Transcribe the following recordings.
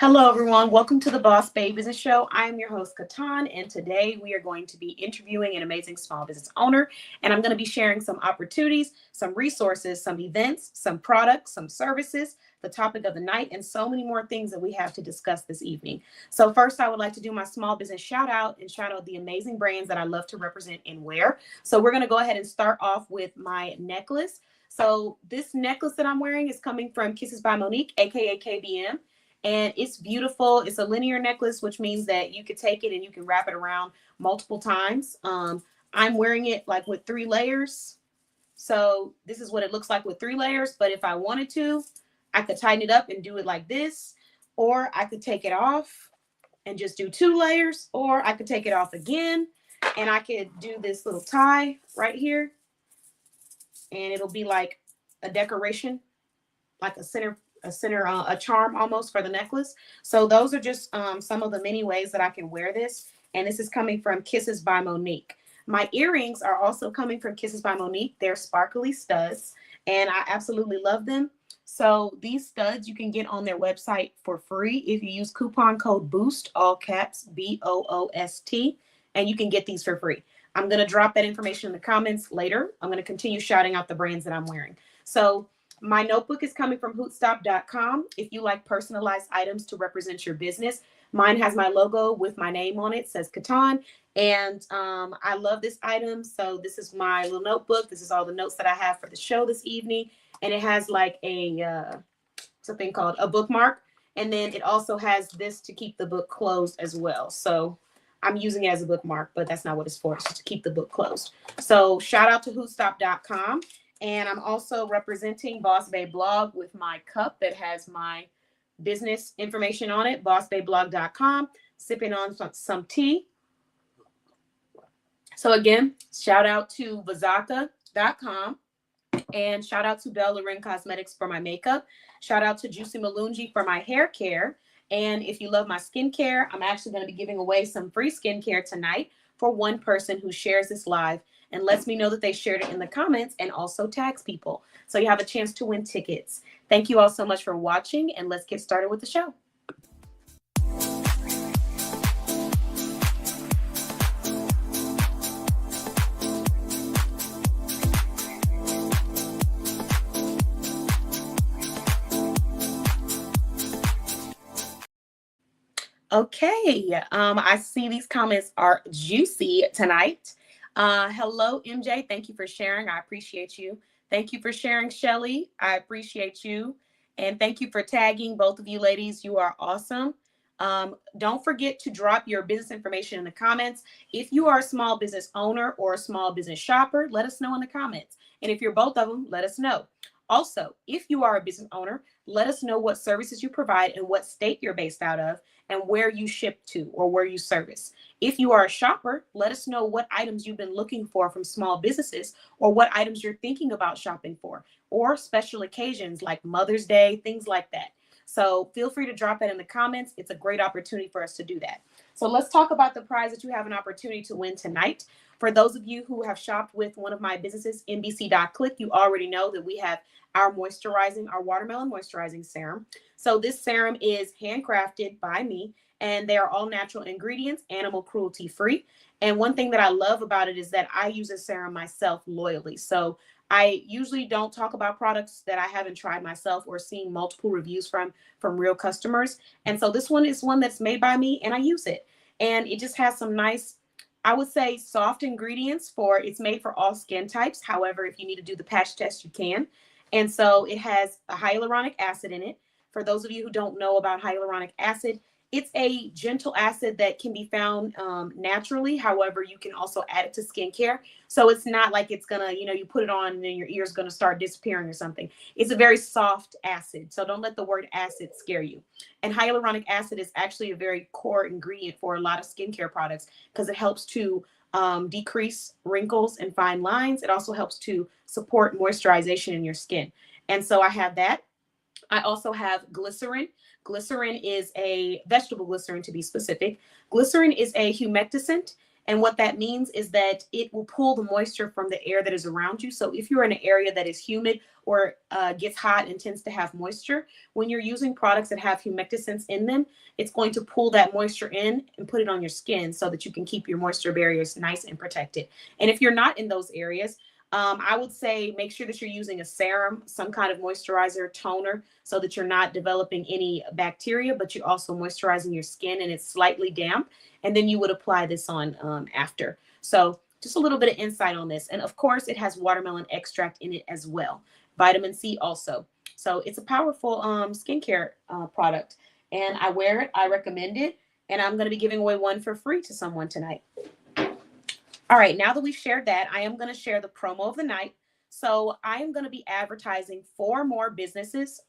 Hello, everyone. Welcome to the Boss Babe Business Show. I am your host, Katan, and today we are going to be interviewing an amazing small business owner. And I'm going to be sharing some opportunities, some resources, some events, some products, some services, the topic of the night, and so many more things that we have to discuss this evening. So, first, I would like to do my small business shout out and shout out the amazing brands that I love to represent and wear. So, we're going to go ahead and start off with my necklace. So, this necklace that I'm wearing is coming from Kisses by Monique, aka KBM. And it's beautiful. It's a linear necklace, which means that you could take it and you can wrap it around multiple times. I'm wearing it like with 3 layers. So this is what it looks like with 3 layers. But if I wanted to, I could tighten it up and do it like this, or I could take it off and just do 2 layers, or I could take it off again and I could do this little tie right here. And it'll be like a decoration, like a charm almost for the necklace. So those are just some of the many ways that I can wear this. And this is coming from Kisses by Monique. My earrings are also coming from Kisses by Monique. They're sparkly studs, and I absolutely love them. So these studs you can get on their website for free if you use coupon code BOOST, all caps, BOOST, and you can get these for free. I'm going to drop that information in the comments later. I'm going to continue shouting out the brands that I'm wearing. So my notebook is coming from hootstop.com. If you like personalized items to represent your business, mine has my logo with my name on it. It says Katan. And I love this item. So this is my little notebook. This is all the notes that I have for the show this evening. And it has like something called a bookmark. And then it also has this to keep the book closed as well. So I'm using it as a bookmark, but that's not what it's for. It's just to keep the book closed. So shout out to hootstop.com. And I'm also representing Boss Babe Blog with my cup that has my business information on it, bossbabeblog.com, sipping on some tea. So again, shout out to vazaka.com, and shout out to Belle Loren Cosmetics for my makeup. Shout out to Juicy Malungi for my hair care. And if you love my skincare, I'm actually going to be giving away some free skincare tonight for one person who shares this live and lets me know that they shared it in the comments and also tags people. So you have a chance to win tickets. Thank you all so much for watching, and let's get started with the show. Okay, I see these comments are juicy tonight. Hello, MJ. Thank you for sharing. I appreciate you. Thank you for sharing, Shelly. I appreciate you. And thank you for tagging both of you ladies. You are awesome. Don't forget to drop your business information in the comments. If you are a small business owner or a small business shopper, let us know in the comments. And if you're both of them, let us know. Also, if you are a business owner, let us know what services you provide and what state you're based out of and where you ship to or where you service. If you are a shopper, let us know what items you've been looking for from small businesses or what items you're thinking about shopping for or special occasions like Mother's Day, things like that. So feel free to drop that in the comments. It's a great opportunity for us to do that. So let's talk about the prize that you have an opportunity to win tonight. For those of you who have shopped with one of my businesses, NBC.click, you already know that we have our watermelon moisturizing serum. So this serum is handcrafted by me, and they are all natural ingredients, animal cruelty free. And one thing that I love about it is that I use a serum myself loyally. So I usually don't talk about products that I haven't tried myself or seen multiple reviews from real customers. And so this one is one that's made by me, and I use it. And it just has some nice, I would say, soft ingredients it's made for all skin types. However, if you need to do the patch test, you can. And so it has a hyaluronic acid in it. For those of you who don't know about hyaluronic acid, it's a gentle acid that can be found naturally. However, you can also add it to skincare. So it's not like it's going to, you put it on and then your ear's going to start disappearing or something. It's a very soft acid. So don't let the word acid scare you. And hyaluronic acid is actually a very core ingredient for a lot of skincare products because it helps to decrease wrinkles and fine lines. It also helps to support moisturization in your skin. And so I have that. I also have glycerin. Glycerin is a vegetable glycerin, to be specific. Glycerin is a humectant, And what that means is that it will pull the moisture from the air that is around you. So if you're in an area that is humid or gets hot and tends to have moisture, when you're using products that have humectants in them, it's going to pull that moisture in and put it on your skin so that you can keep your moisture barriers nice and protected. And if you're not in those areas, I would say make sure that you're using a serum, some kind of moisturizer, toner, so that you're not developing any bacteria, but you're also moisturizing your skin and it's slightly damp. And then you would apply this on after. So just a little bit of insight on this. And of course, it has watermelon extract in it as well. Vitamin C also. So it's a powerful skincare product. And I wear it. I recommend it. And I'm going to be giving away one for free to someone tonight. All right, now that we've shared that, I am going to share the promo of the night. So I am going to be advertising three more businesses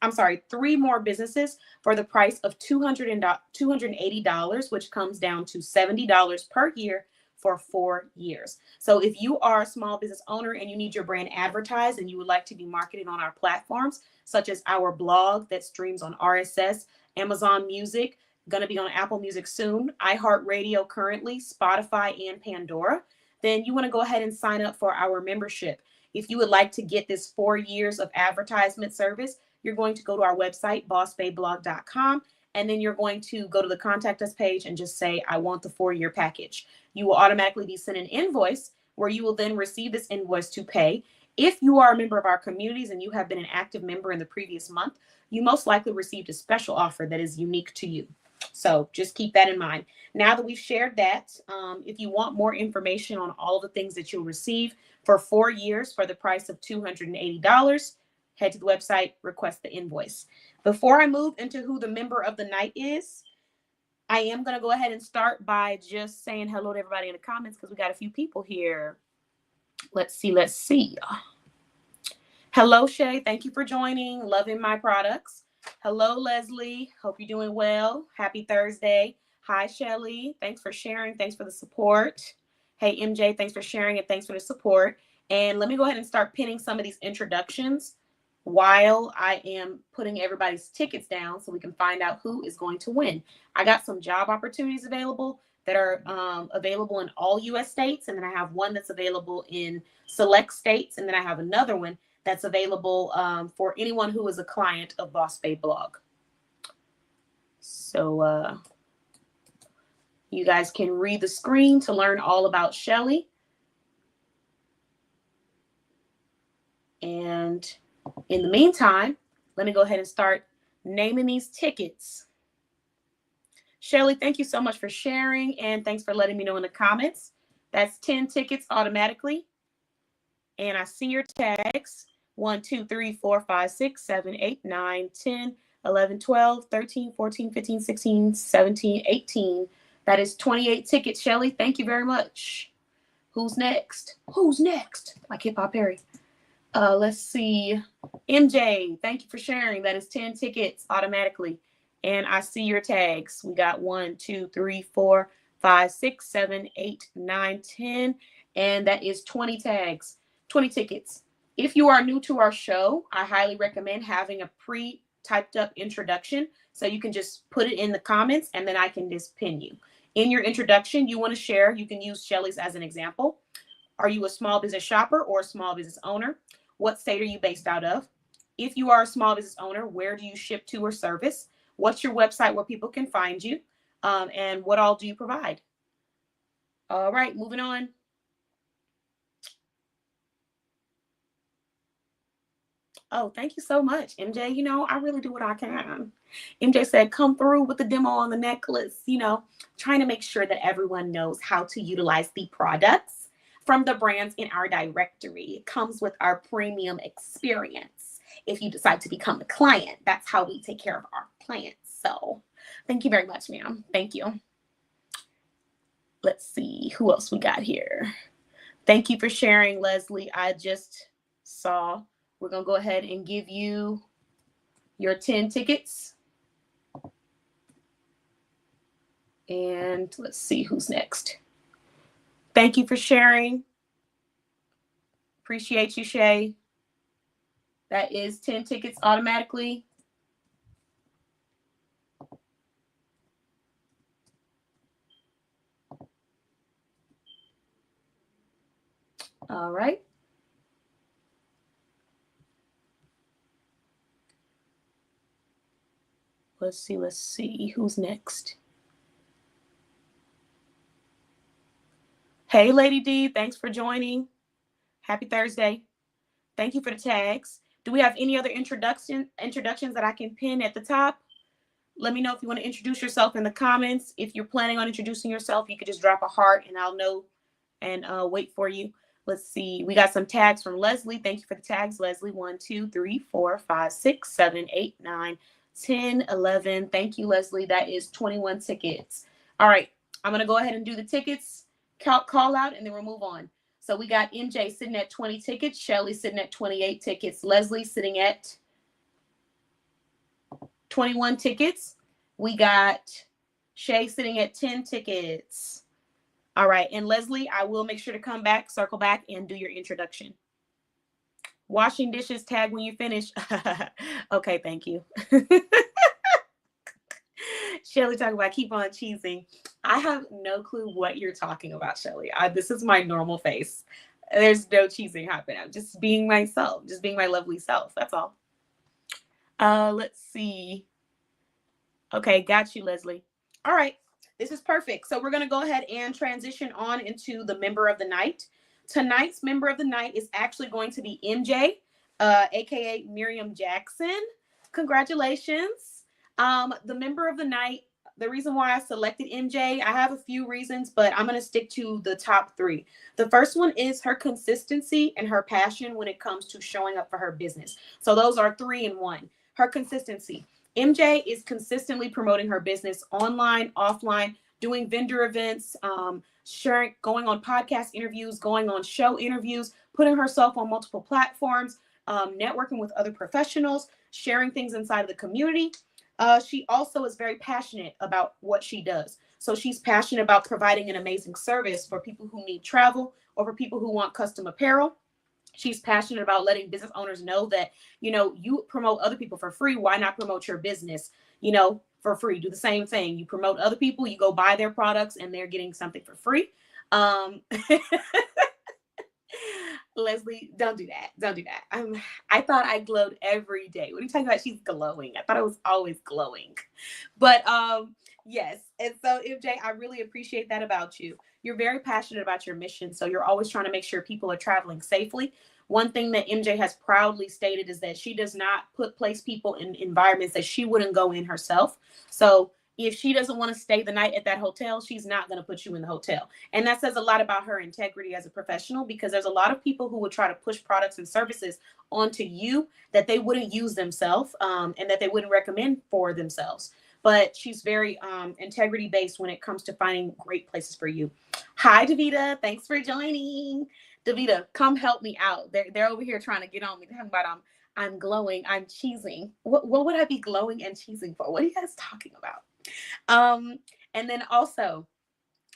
for the price of $280, which comes down to $70 per year for 4 years. So if you are a small business owner and you need your brand advertised and you would like to be marketed on our platforms, such as our blog that streams on RSS, Amazon Music, going to be on Apple Music soon, iHeartRadio currently, Spotify, and Pandora, then you want to go ahead and sign up for our membership. If you would like to get this 4 years of advertisement service, you're going to go to our website, bossbabeblog.com, and then you're going to go to the contact us page and just say, I want the 4-year package. You will automatically be sent an invoice where you will then receive this invoice to pay. If you are a member of our communities and you have been an active member in the previous month, you most likely received a special offer that is unique to you. So just keep that in mind. Now that we've shared that, if you want more information on all the things that you'll receive for 4 years for the price of $280, head to the website, request the invoice. Before I move into who the member of the night is, I am going to go ahead and start by just saying hello to everybody in the comments because we got a few people here. Let's see. Hello, Shay. Thank you for joining. Loving my products. Hello, Leslie. Hope you're doing well. Happy Thursday. Hi, Shelly. Thanks for sharing. Thanks for the support. Hey, MJ, thanks for sharing and thanks for the support. And let me go ahead and start pinning some of these introductions while I am putting everybody's tickets down so we can find out who is going to win. I got some job opportunities available that are available in all U.S. states. And then I have one that's available in select states. And then I have another one that's available for anyone who is a client of Boss Babe Blog. So you guys can read the screen to learn all about Shelly. And in the meantime, let me go ahead and start naming these tickets. Shelly, thank you so much for sharing. And thanks for letting me know in the comments. That's 10 tickets automatically. And I see your tags. 1, 2, 3, 4, 5, 6, 7, 8, 9, 10, 11, 12, 13, 14, 15, 16, 17, 18. That is 28 tickets, Shelly. Thank you very much. Who's next? Who's next? Like Hip Hop Harry. Let's see. MJ, thank you for sharing. That is 10 tickets automatically. And I see your tags. We got 1, 2, 3, 4, 5, 6, 7, 8, 9, 10. And that is 20 tags, 20 tickets. If you are new to our show, I highly recommend having a pre-typed up introduction. So you can just put it in the comments and then I can just pin you. In your introduction, you want to share, you can use Shelly's as an example. Are you a small business shopper or a small business owner? What state are you based out of? If you are a small business owner, where do you ship to or service? What's your website where people can find you? And what all do you provide? All right, moving on. Oh, thank you so much, MJ. You know, I really do what I can. MJ said, come through with the demo on the necklace, you know, trying to make sure that everyone knows how to utilize the products from the brands in our directory. It comes with our premium experience. If you decide to become a client, that's how we take care of our clients. So thank you very much, ma'am. Thank you. Let's see who else we got here. Thank you for sharing, Leslie. I just saw. We're going to go ahead and give you your 10 tickets. And let's see who's next. Thank you for sharing. Appreciate you, Shay. That is 10 tickets automatically. All right. Let's see. Who's next? Hey, Lady D, thanks for joining. Happy Thursday. Thank you for the tags. Do we have any other introductions that I can pin at the top? Let me know if you want to introduce yourself in the comments. If you're planning on introducing yourself, you could just drop a heart and I'll know and wait for you. Let's see. We got some tags from Leslie. Thank you for the tags, Leslie. 1, 2, 3, 4, 5, 6, 7, 8, 9, 10, 11. Thank you, Leslie. That is 21 tickets. All right. I'm going to go ahead and do the tickets call out and then we'll move on. So we got MJ sitting at 20 tickets, Shelly sitting at 28 tickets, Leslie sitting at 21 tickets. We got Shay sitting at 10 tickets. All right. And Leslie, I will make sure to come back, circle back, and do your introduction. Washing dishes, tag when you finish. Okay, thank you. Shelly talking about keep on cheesing. I have no clue what you're talking about, Shelly. This is my normal face. There's no cheesing happening. I'm just being myself, just being my lovely self. That's all. Let's see. Okay, got you, Leslie. All right, this is perfect. So we're going to go ahead and transition on into the member of the night. Tonight's member of the night is actually going to be MJ, aka Miriam Jackson. Congratulations. The member of the night, the reason why I selected MJ, I have a few reasons, but I'm going to stick to the top 3. The first one is her consistency and her passion when it comes to showing up for her business. So those are 3 in 1. Her consistency. MJ is consistently promoting her business online, offline, doing vendor events, sharing, going on podcast interviews, going on show interviews, putting herself on multiple platforms, networking with other professionals, sharing things inside of the community. She also is very passionate about what she does. So she's passionate about providing an amazing service for people who need travel or for people who want custom apparel. She's passionate about letting business owners know that, you promote other people for free. Why not promote your business, for free? Do the same thing. You promote other people, you go buy their products and they're getting something for free. Leslie, don't do that. Don't do that. I thought I glowed every day. What are you talking about? She's glowing. I thought I was always glowing. But yes. And so MJ, I really appreciate that about you. You're very passionate about your mission. So you're always trying to make sure people are traveling safely. One thing that MJ has proudly stated is that she does not place people in environments that she wouldn't go in herself. So if she doesn't want to stay the night at that hotel, she's not going to put you in the hotel. And that says a lot about her integrity as a professional, because there's a lot of people who would try to push products and services onto you that they wouldn't use themselves, and that they wouldn't recommend for themselves. But she's very integrity based when it comes to finding great places for you. Hi, Davita. Thanks for joining. Davita, come help me out. They're over here trying to get on me. They're talking about I'm glowing. I'm cheesing. What would I be glowing and cheesing for? What are you guys talking about? And then also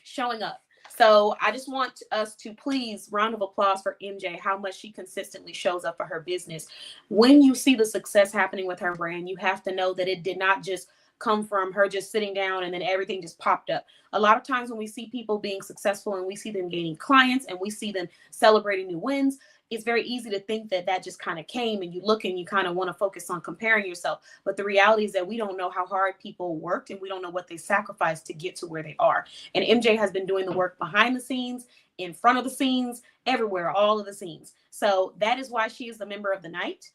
showing up. So I just want us to please round of applause for MJ, how much she consistently shows up for her business. When you see the success happening with her brand, you have to know that it did not just come from her just sitting down and then everything just popped up. A lot of times when we see people being successful and we see them gaining clients and we see them celebrating new wins, it's very easy to think that that just kind of came, and you look and you kind of want to focus on comparing yourself. But the reality is that we don't know how hard people worked and we don't know what they sacrificed to get to where they are. And MJ has been doing the work behind the scenes, in front of the scenes, everywhere, all of the scenes. So that is why she is the member of the night.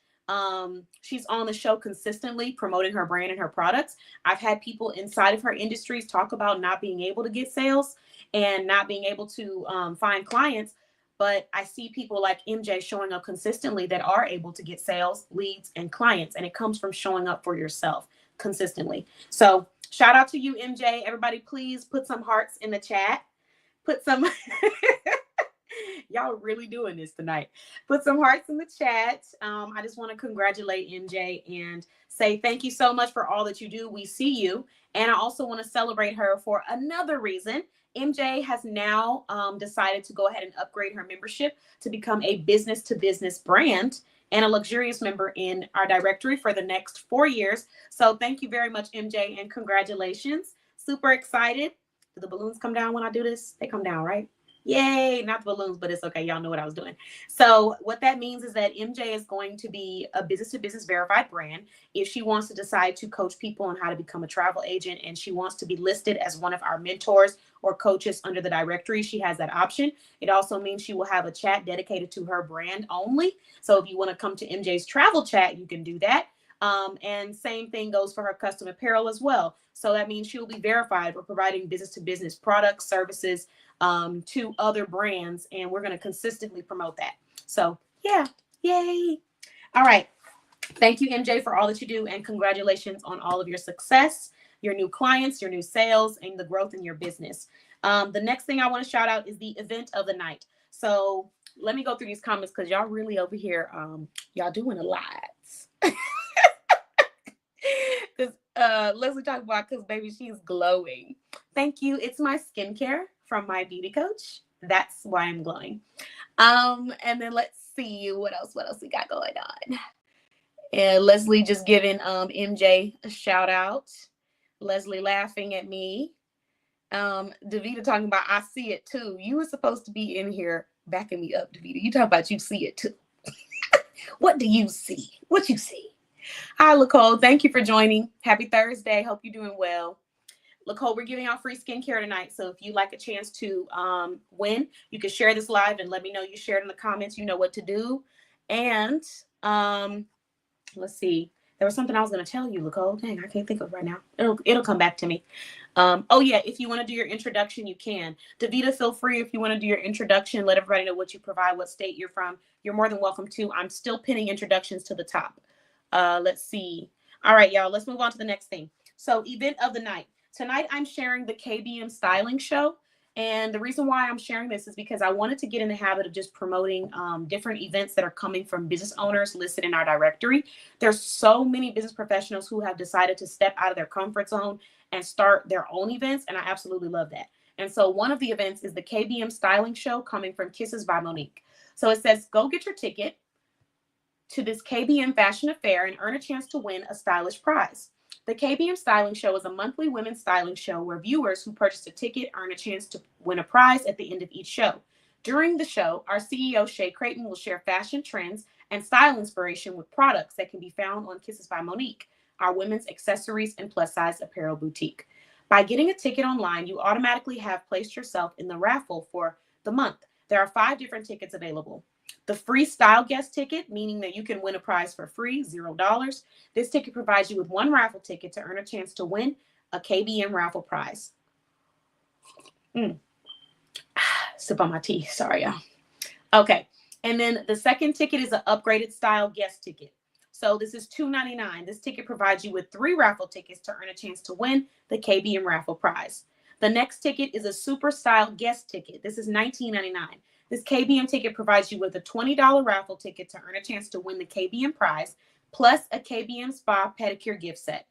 She's on the show consistently promoting her brand and her products. I've had people inside of her industries talk about not being able to get sales and not being able to find clients. But I see people like MJ showing up consistently that are able to get sales, leads, and clients. And it comes from showing up for yourself consistently. So shout out to you, MJ. Everybody, please put some hearts in the chat. Put some, y'all really doing this tonight. Put some hearts in the chat. I just want to congratulate MJ and say thank you so much for all that you do. We see you. And I also want to celebrate her for another reason. MJ has now decided to go ahead and upgrade her membership to become a business-to-business brand and a luxurious member in our directory for the next 4 years. So thank you very much, MJ, and congratulations. Super excited. Do the balloons come down when I do this? They come down, right? Yay, not the balloons, but it's okay. Y'all know what I was doing. So what that means is that MJ is going to be a business to business verified brand. If she wants to decide to coach people on how to become a travel agent and she wants to be listed as one of our mentors or coaches under the directory, she has that option. It also means she will have a chat dedicated to her brand only. So if you want to come to MJ's travel chat, you can do that. And same thing goes for her custom apparel as well. So that means she will be verified for providing business to business products, services, to other brands, and we're going to consistently promote that. So yeah, yay. All right. Thank you, MJ, for all that you do, and congratulations on all of your success, your new clients, your new sales, and the growth in your business. The next thing I want to shout out is the event of the night. So let me go through these comments because y'all really over here, y'all doing a lot. Because Leslie talked about because baby, she's glowing. Thank you. It's my skincare from my beauty coach. That's why I'm glowing. And then let's see what else we got going on. And Leslie just giving MJ a shout out. Leslie laughing at me. Davita talking about I see it too. You were supposed to be in here backing me up, Davita. You talking about you see it too. What do you see? What you see? Hi, Nicole. Thank you for joining. Happy Thursday. Hope you're doing well. Nicole, we're giving out free skincare tonight. So if you'd like a chance to win, you can share this live and let me know you shared in the comments. You know what to do. And let's see. There was something I was going to tell you, Nicole. Dang, I can't think of it right now. It'll come back to me. Oh, yeah. If you want to do your introduction, you can. Davita, feel free if you want to do your introduction. Let everybody know what you provide, what state you're from. You're more than welcome to. I'm still pinning introductions to the top. Let's see. All right, y'all. Let's move on to the next thing. So event of the night. Tonight, I'm sharing the KBM Styling Show. And the reason why I'm sharing this is because I wanted to get in the habit of just promoting different events that are coming from business owners listed in our directory. There's so many business professionals who have decided to step out of their comfort zone and start their own events. And I absolutely love that. And so one of the events is the KBM Styling Show coming from Kisses by Monique. So it says, go get your ticket to this KBM Fashion Affair and earn a chance to win a stylish prize. The KBM Styling Show is a monthly women's styling show where viewers who purchase a ticket earn a chance to win a prize at the end of each show. During the show, our CEO, Shay Creighton, will share fashion trends and style inspiration with products that can be found on Kisses by Monique, our women's accessories and plus-size apparel boutique. By getting a ticket online, you automatically have placed yourself in the raffle for the month. There are 5 different tickets available. The free style guest ticket, meaning that you can win a prize for free, $0. This ticket provides you with 1 raffle ticket to earn a chance to win a KBM raffle prize. Sip on my tea. Sorry, y'all. Okay. And then the second ticket is an upgraded style guest ticket. So this is $2.99. This ticket provides you with 3 raffle tickets to earn a chance to win the KBM raffle prize. The next ticket is a super style guest ticket. This is $19.99. This KBM ticket provides you with a $20 raffle ticket to earn a chance to win the KBM prize, plus a KBM Spa pedicure gift set.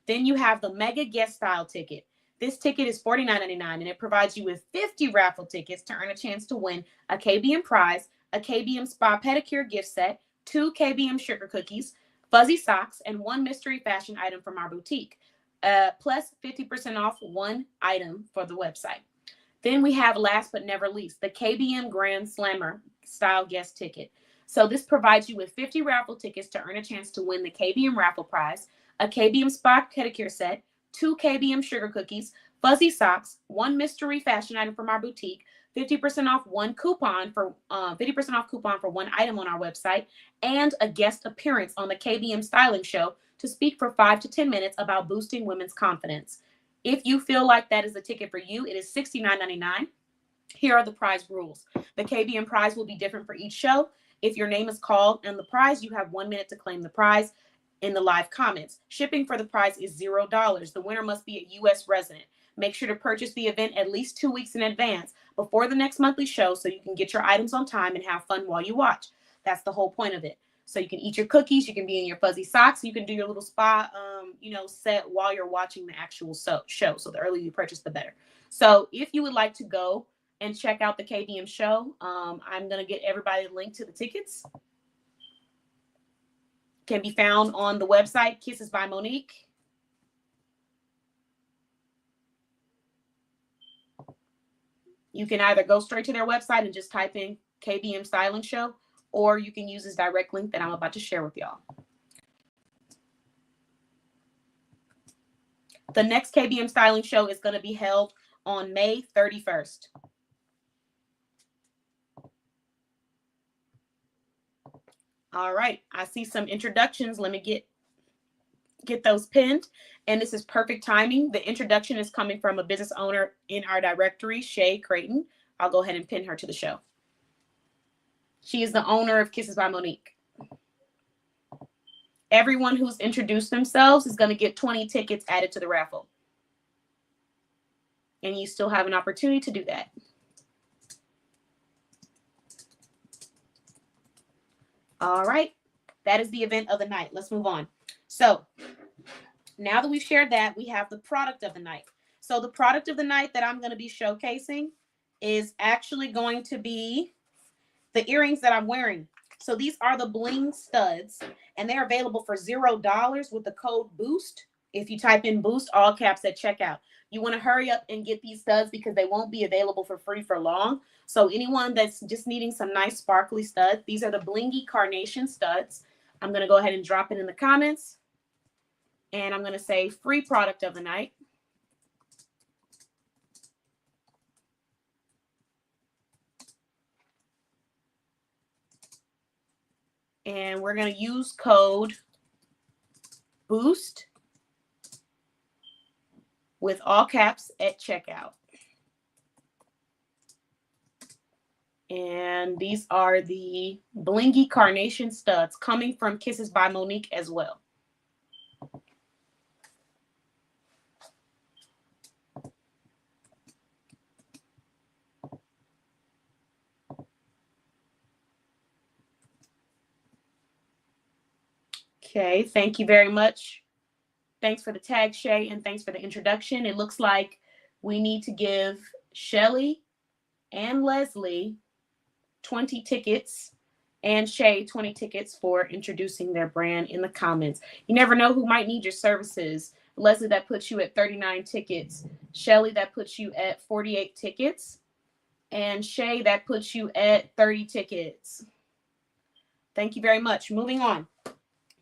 Then you have the Mega Guest Style ticket. This ticket is $49.99, and it provides you with 50 raffle tickets to earn a chance to win a KBM prize, a KBM Spa pedicure gift set, 2 KBM sugar cookies, fuzzy socks, and 1 mystery fashion item from our boutique, plus 50% off 1 item for the website. Then we have, last but never least, the KBM Grand Slammer style guest ticket. So this provides you with 50 raffle tickets to earn a chance to win the KBM raffle prize, a KBM Spa pedicure set, 2 KBM sugar cookies, fuzzy socks, 1 mystery fashion item from our boutique, 50% off 1 coupon for 50% off coupon for 1 item on our website, and a guest appearance on the KBM Styling Show to speak for 5 to 10 minutes about boosting women's confidence. If you feel like that is a ticket for you, it is $69.99. Here are the prize rules. The KBM prize will be different for each show. If your name is called and the prize, you have 1 minute to claim the prize in the live comments. Shipping for the prize is $0. The winner must be a U.S. resident. Make sure to purchase the event at least 2 weeks in advance before the next monthly show so you can get your items on time and have fun while you watch. That's the whole point of it. So you can eat your cookies, you can be in your fuzzy socks, you can do your little spa, set while you're watching the actual show. So the earlier you purchase, the better. So if you would like to go and check out the KBM show, I'm going to get everybody a link to the tickets. Can be found on the website, Kisses by Monique. You can either go straight to their website and just type in KBM Styling Show, or you can use this direct link that I'm about to share with y'all. The next KBM Styling Show is going to be held on May 31st. All right, I see some introductions. Let me get those pinned. And this is perfect timing. The introduction is coming from a business owner in our directory, Shay Creighton. I'll go ahead and pin her to the show. She is the owner of Kisses by Monique. Everyone who's introduced themselves is going to get 20 tickets added to the raffle. And you still have an opportunity to do that. All right. That is the event of the night. Let's move on. So now that we've shared that, we have the product of the night. So the product of the night that I'm going to be showcasing is actually going to be the earrings that I'm wearing. So these are the bling studs, and they're available for $0 with the code BOOST. If you type in BOOST, all caps, at checkout. You want to hurry up and get these studs because they won't be available for free for long. So anyone that's just needing some nice sparkly studs, these are the blingy carnation studs. I'm going to go ahead and drop it in the comments. And I'm going to say free product of the night. And we're going to use code BOOST with all caps at checkout. And these are the blingy carnation studs coming from Kisses by Monique as well. Okay, thank you very much. Thanks for the tag, Shay, and thanks for the introduction. It looks like we need to give Shelly and Leslie 20 tickets and Shay 20 tickets for introducing their brand in the comments. You never know who might need your services. Leslie, that puts you at 39 tickets. Shelly, that puts you at 48 tickets. And Shay, that puts you at 30 tickets. Thank you very much. Moving on.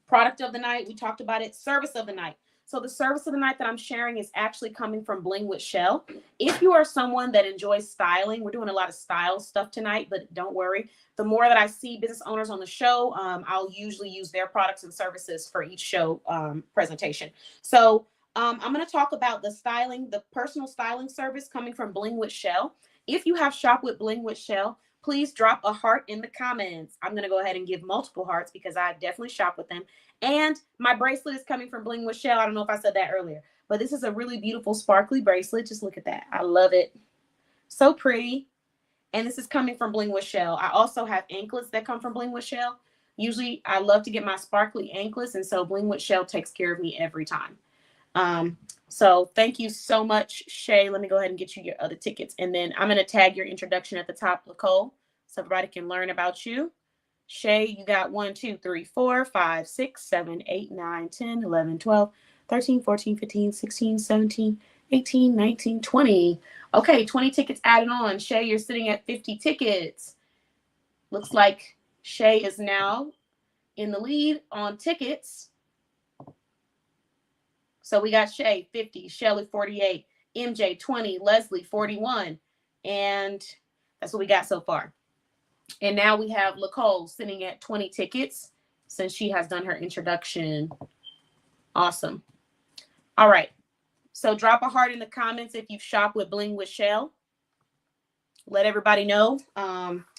Product of the night, we talked about it. Service of the night. So the service of the night that I'm sharing is actually coming from Bling with Shell. If you are someone that enjoys styling, we're doing a lot of style stuff tonight, but don't worry. The more that I see business owners on the show, I'll usually use their products and services for each show presentation. So I'm going to talk about the styling, the personal styling service coming from Bling with Shell. If you have shop with Bling with Shell, please drop a heart in the comments. I'm going to go ahead and give multiple hearts because I definitely shop with them. And my bracelet is coming from Bling with Shell. I don't know if I said that earlier, but this is a really beautiful sparkly bracelet. Just look at that. I love it. So pretty. And this is coming from Bling with Shell. I also have anklets that come from Bling with Shell. Usually I love to get my sparkly anklets, and so Bling with Shell takes care of me every time. So thank you so much, Shay. Let me go ahead and get you your other tickets. And then I'm going to tag your introduction at the top, Nicole, so everybody can learn about you. Shay, you got 1, 2, 3, 4, 5, 6, 7, 8, 9, 10, 11, 12, 13, 14, 15, 16, 17, 18, 19, 20. Okay, 20 tickets added on. Shay, you're sitting at 50 tickets. Looks like Shay is now in the lead on tickets. So we got Shay 50, Shelly 48, MJ 20, Leslie 41, and that's what we got so far. And now we have Nicole sitting at 20 tickets since she has done her introduction. Awesome. All right. So drop a heart in the comments if you've shopped with Bling with Shell. Let everybody know.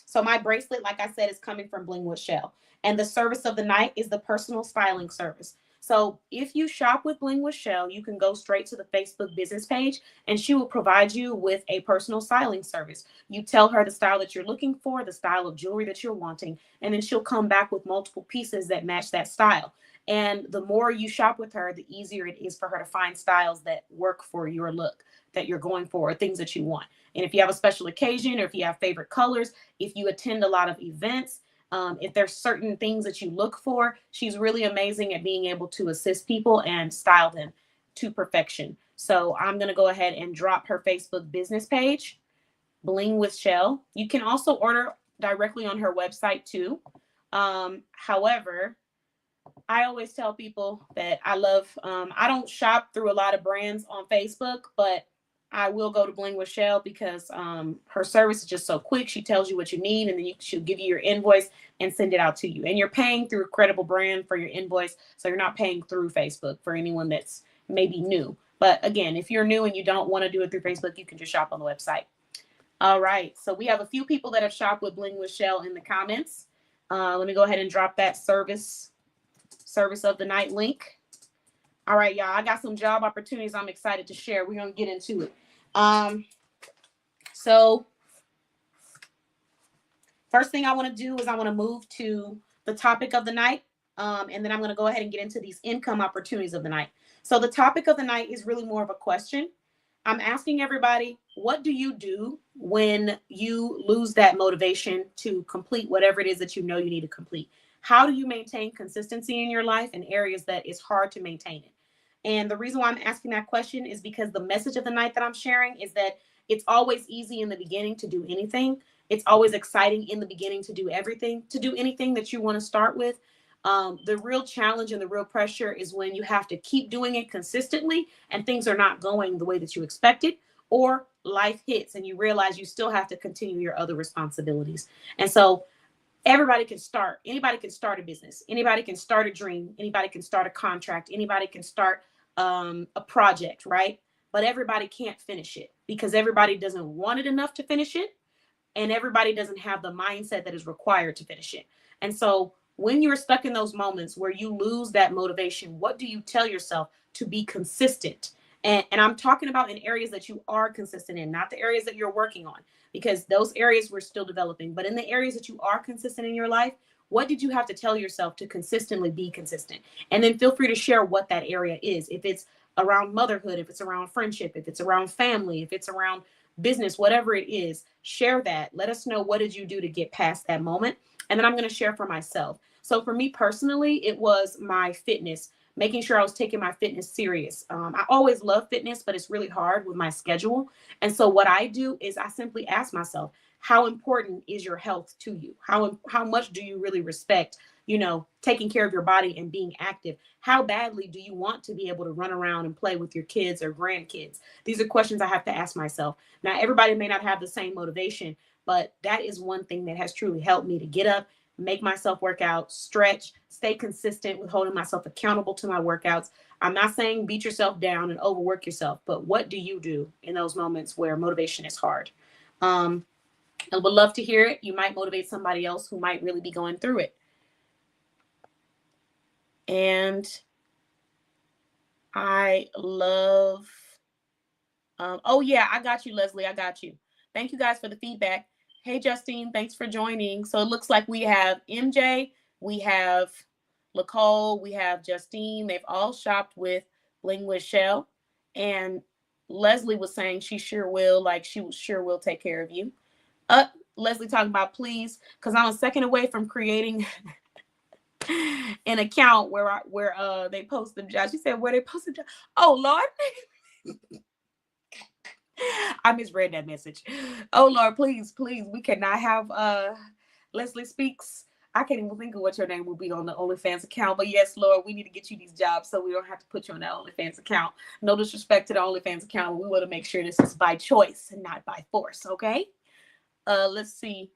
So my bracelet, like I said, is coming from Bling with Shell. And the service of the night is the personal styling service. So if you shop with Bling with Shell, you can go straight to the Facebook business page and she will provide you with a personal styling service. You tell her the style that you're looking for, the style of jewelry that you're wanting, and then she'll come back with multiple pieces that match that style. And the more you shop with her, the easier it is for her to find styles that work for your look that you're going for, or things that you want. And if you have a special occasion, or if you have favorite colors, if you attend a lot of events, if there's certain things that you look for, she's really amazing at being able to assist people and style them to perfection. So I'm going to go ahead and drop her Facebook business page Bling with Shell. You can also order directly on her website too. However, I always tell people that I don't shop through a lot of brands on Facebook, but I will go to Bling with Shell because her service is just so quick. She tells you what you need, and then she'll give you your invoice and send it out to you. And you're paying through a credible brand for your invoice, so you're not paying through Facebook for anyone that's maybe new. But again, if you're new and you don't want to do it through Facebook, you can just shop on the website. All right, so we have a few people that have shopped with Bling with Shell in the comments. Let me go ahead and drop that service of the night link. All right, y'all, I got some job opportunities I'm excited to share. We're going to get into it. So first thing I want to do is I want to move to the topic of the night. And then I'm going to go ahead and get into these income opportunities of the night. So the topic of the night is really more of a question. I'm asking everybody, what do you do when you lose that motivation to complete whatever it is that you know you need to complete? How do you maintain consistency in your life in areas that it's hard to maintain it? And the reason why I'm asking that question is because the message of the night that I'm sharing is that it's always easy in the beginning to do anything. It's always exciting in the beginning to do everything, to do anything that you want to start with. The real challenge and the real pressure is when you have to keep doing it consistently and things are not going the way that you expected, or life hits and you realize you still have to continue your other responsibilities. And so everybody can start. Anybody can start a business. Anybody can start a dream. Anybody can start a contract. Anybody can start a project, right? But everybody can't finish it because everybody doesn't want it enough to finish it. And everybody doesn't have the mindset that is required to finish it. And so when you're stuck in those moments where you lose that motivation, what do you tell yourself to be consistent? And I'm talking about in areas that you are consistent in, not the areas that you're working on, because those areas we're still developing. But in the areas that you are consistent in your life, what did you have to tell yourself to consistently be consistent? And then feel free to share what that area is. If it's around motherhood, if it's around friendship, if it's around family, if it's around business, whatever it is, share that. Let us know, what did you do to get past that moment? And then I'm going to share for myself. So for me personally, it was my fitness, making sure I was taking my fitness serious. I always love fitness, but it's really hard with my schedule. And so what I do is I simply ask myself, how important is your health to you? How much do you really respect, taking care of your body and being active? How badly do you want to be able to run around and play with your kids or grandkids? These are questions I have to ask myself. Now, everybody may not have the same motivation, but that is one thing that has truly helped me to get up, make myself work out, stretch, stay consistent with holding myself accountable to my workouts. I'm not saying beat yourself down and overwork yourself, but what do you do in those moments where motivation is hard? I would love to hear it. You might motivate somebody else who might really be going through it. And I love, oh yeah, I got you, Leslie. I got you. Thank you guys for the feedback. Hey, Justine, thanks for joining. So it looks like we have MJ, we have Nicole, we have Justine. They've all shopped with Bling with Shell. And Leslie was saying she sure will, take care of you. Leslie talking about please, because I'm a second away from creating an account where they post the job. She said where they post the job. Oh Lord. I misread that message. Oh Lord, please, we cannot have Leslie Speaks. I can't even think of what your name will be on the OnlyFans account. But yes, Lord, we need to get you these jobs so we don't have to put you on the OnlyFans account. No disrespect to the OnlyFans account. We want to make sure this is by choice and not by force, okay? Let's see.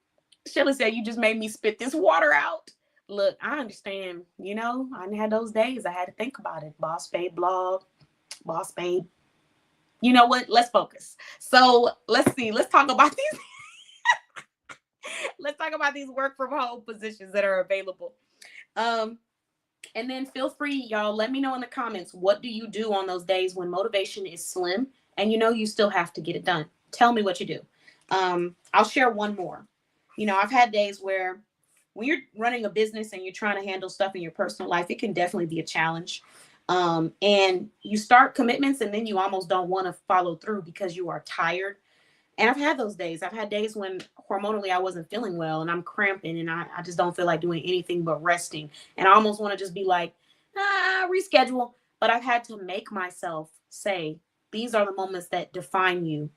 Shelly said, you just made me spit this water out. Look, I understand. I had those days. I had to think about it. Boss Babe blog, Boss Babe. You know what? Let's focus. So let's see. Let's talk about these. Let's talk about these work from home positions that are available. And then feel free, y'all, let me know in the comments, what do you do on those days when motivation is slim and you still have to get it done? Tell me what you do. I'll share one more. I've had days where when you're running a business and you're trying to handle stuff in your personal life, it can definitely be a challenge. And you start commitments and then you almost don't want to follow through because you are tired. And I've had those days. I've had days when hormonally I wasn't feeling well and I'm cramping and I just don't feel like doing anything but resting. And I almost want to just be like, reschedule. But I've had to make myself say, these are the moments that define you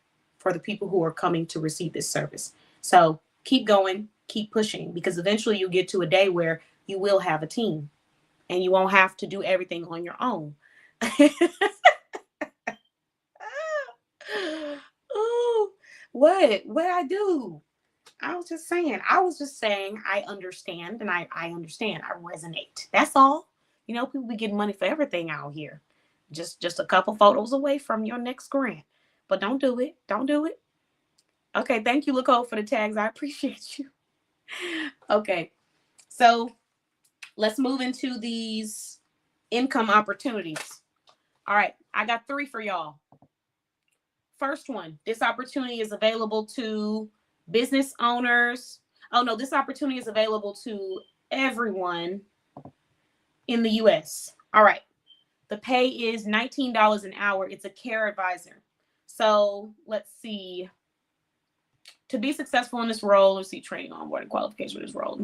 for the people who are coming to receive this service. So keep going, keep pushing, because eventually you'll get to a day where you will have a team and you won't have to do everything on your own. Oh, what I do? I was just saying, I understand, and I understand, I resonate. That's all. You know, people be getting money for everything out here. Just a couple photos away from your next grant. But don't do it. Don't do it. Okay, thank you, Lacole, for the tags. I appreciate you. Okay, so let's move into these income opportunities. All right, I got 3 for y'all. First one, this opportunity is available to business owners. Oh no, this opportunity is available to everyone in the US. All right. The pay is $19 an hour. It's a care advisor. So let's see. To be successful in this role, let's see, training, onboarding, qualification for this role.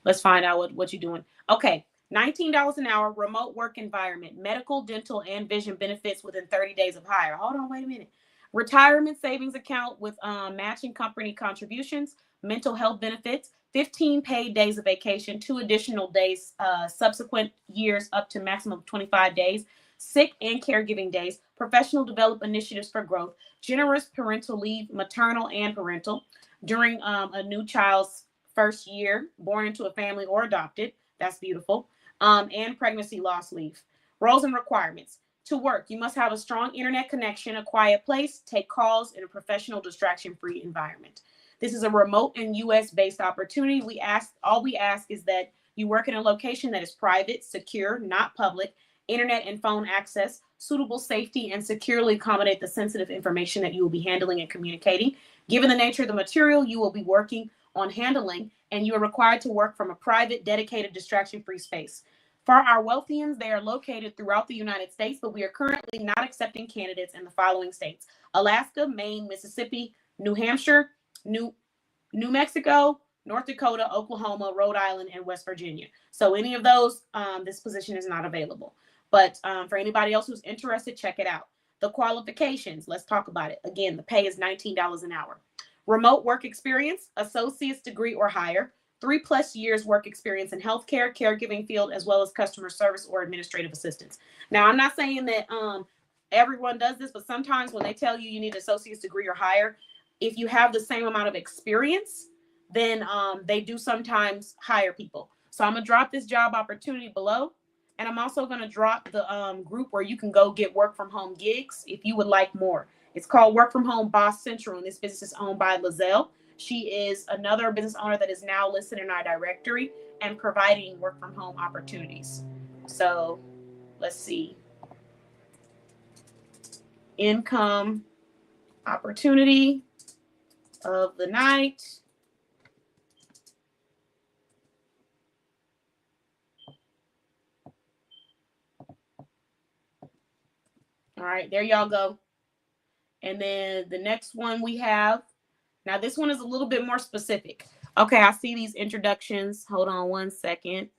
Let's find out what you're doing. Okay. $19 an hour, remote work environment, medical, dental, and vision benefits within 30 days of hire. Hold on, wait a minute. Retirement savings account with matching company contributions, mental health benefits, 15 paid days of vacation, 2 additional days subsequent years up to maximum of 25 days, sick and caregiving days, professional development initiatives for growth, generous parental leave, maternal and parental, during a new child's first year, born into a family or adopted. That's beautiful. And pregnancy loss leave. Roles and requirements. To work, you must have a strong internet connection, a quiet place, take calls in a professional, distraction-free environment. This is a remote and US-based opportunity. All we ask is that you work in a location that is private, secure, not public, internet and phone access, suitable safety, and securely accommodate the sensitive information that you will be handling and communicating. Given the nature of the material you will be working on handling, and you are required to work from a private, dedicated, distraction-free space. For our wealthians, they are located throughout the United States, but we are currently not accepting candidates in the following states: Alaska, Maine, Mississippi, New Hampshire, New Mexico, North Dakota, Oklahoma, Rhode Island, and West Virginia. So any of those, this position is not available. But for anybody else who's interested, check it out. The qualifications, let's talk about it. Again, the pay is $19 an hour. Remote work experience, associate's degree or higher, 3+ years work experience in healthcare, caregiving field, as well as customer service or administrative assistance. Now, I'm not saying that everyone does this, but sometimes when they tell you need an associate's degree or higher, if you have the same amount of experience, then they do sometimes hire people. So I'm going to drop this job opportunity below. And I'm also going to drop the group where you can go get work from home gigs if you would like more. It's called Work From Home Boss Central, and this business is owned by Lizelle. She is another business owner that is now listed in our directory and providing work from home opportunities. So let's see. Income opportunity of the night. All right, there y'all go. And then the next one we have, now this one is a little bit more specific. Okay, I see these introductions. Hold on one second.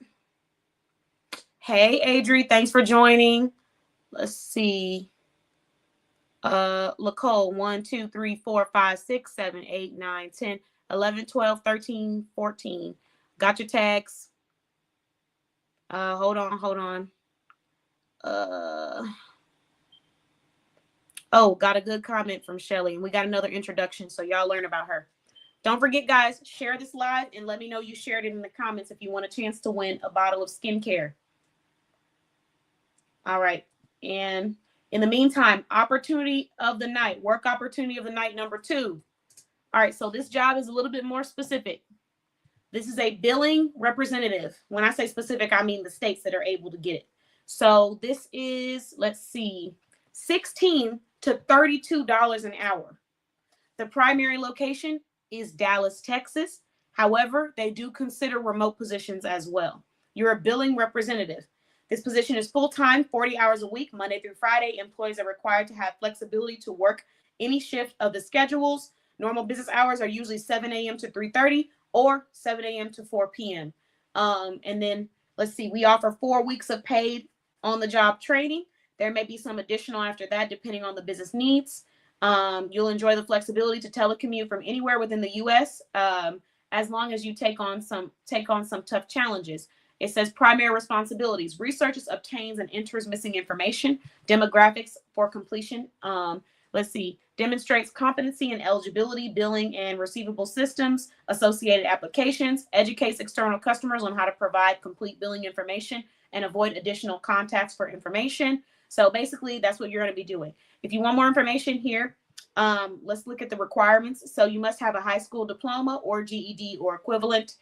Hey, Adri, thanks for joining. Let's see. Lacole, 1, 2, 3, 4, 5, 6, 7, 8, 9, 10, 11, 12, 13, 14. Got your tags. Hold on. Oh, got a good comment from Shelly, and we got another introduction, so y'all learn about her. Don't forget, guys, share this live and let me know you shared it in the comments if you want a chance to win a bottle of skincare. All right. And in the meantime, opportunity of the night, work opportunity of the night number 2. All right. So this job is a little bit more specific. This is a billing representative. When I say specific, I mean the states that are able to get it. So this is, let's see, $16 to $32 an hour. The primary location is Dallas, Texas. However, they do consider remote positions as well. You're a billing representative. This position is full-time, 40 hours a week, Monday through Friday. Employees are required to have flexibility to work any shift of the schedules. Normal business hours are usually 7 a.m. to 3:30 or 7 a.m. to 4 p.m. And then, let's see, we offer 4 weeks of paid on-the-job training. There may be some additional after that, depending on the business needs. You'll enjoy the flexibility to telecommute from anywhere within the U.S. As long as you take on some tough challenges. It says primary responsibilities. Researches obtains and enters missing information. Demographics for completion. Let's see. Demonstrates competency and eligibility, billing and receivable systems, associated applications. Educates external customers on how to provide complete billing information and avoid additional contacts for information. So basically, that's what you're going to be doing. If you want more information here, let's look at the requirements. So you must have a high school diploma or GED or equivalent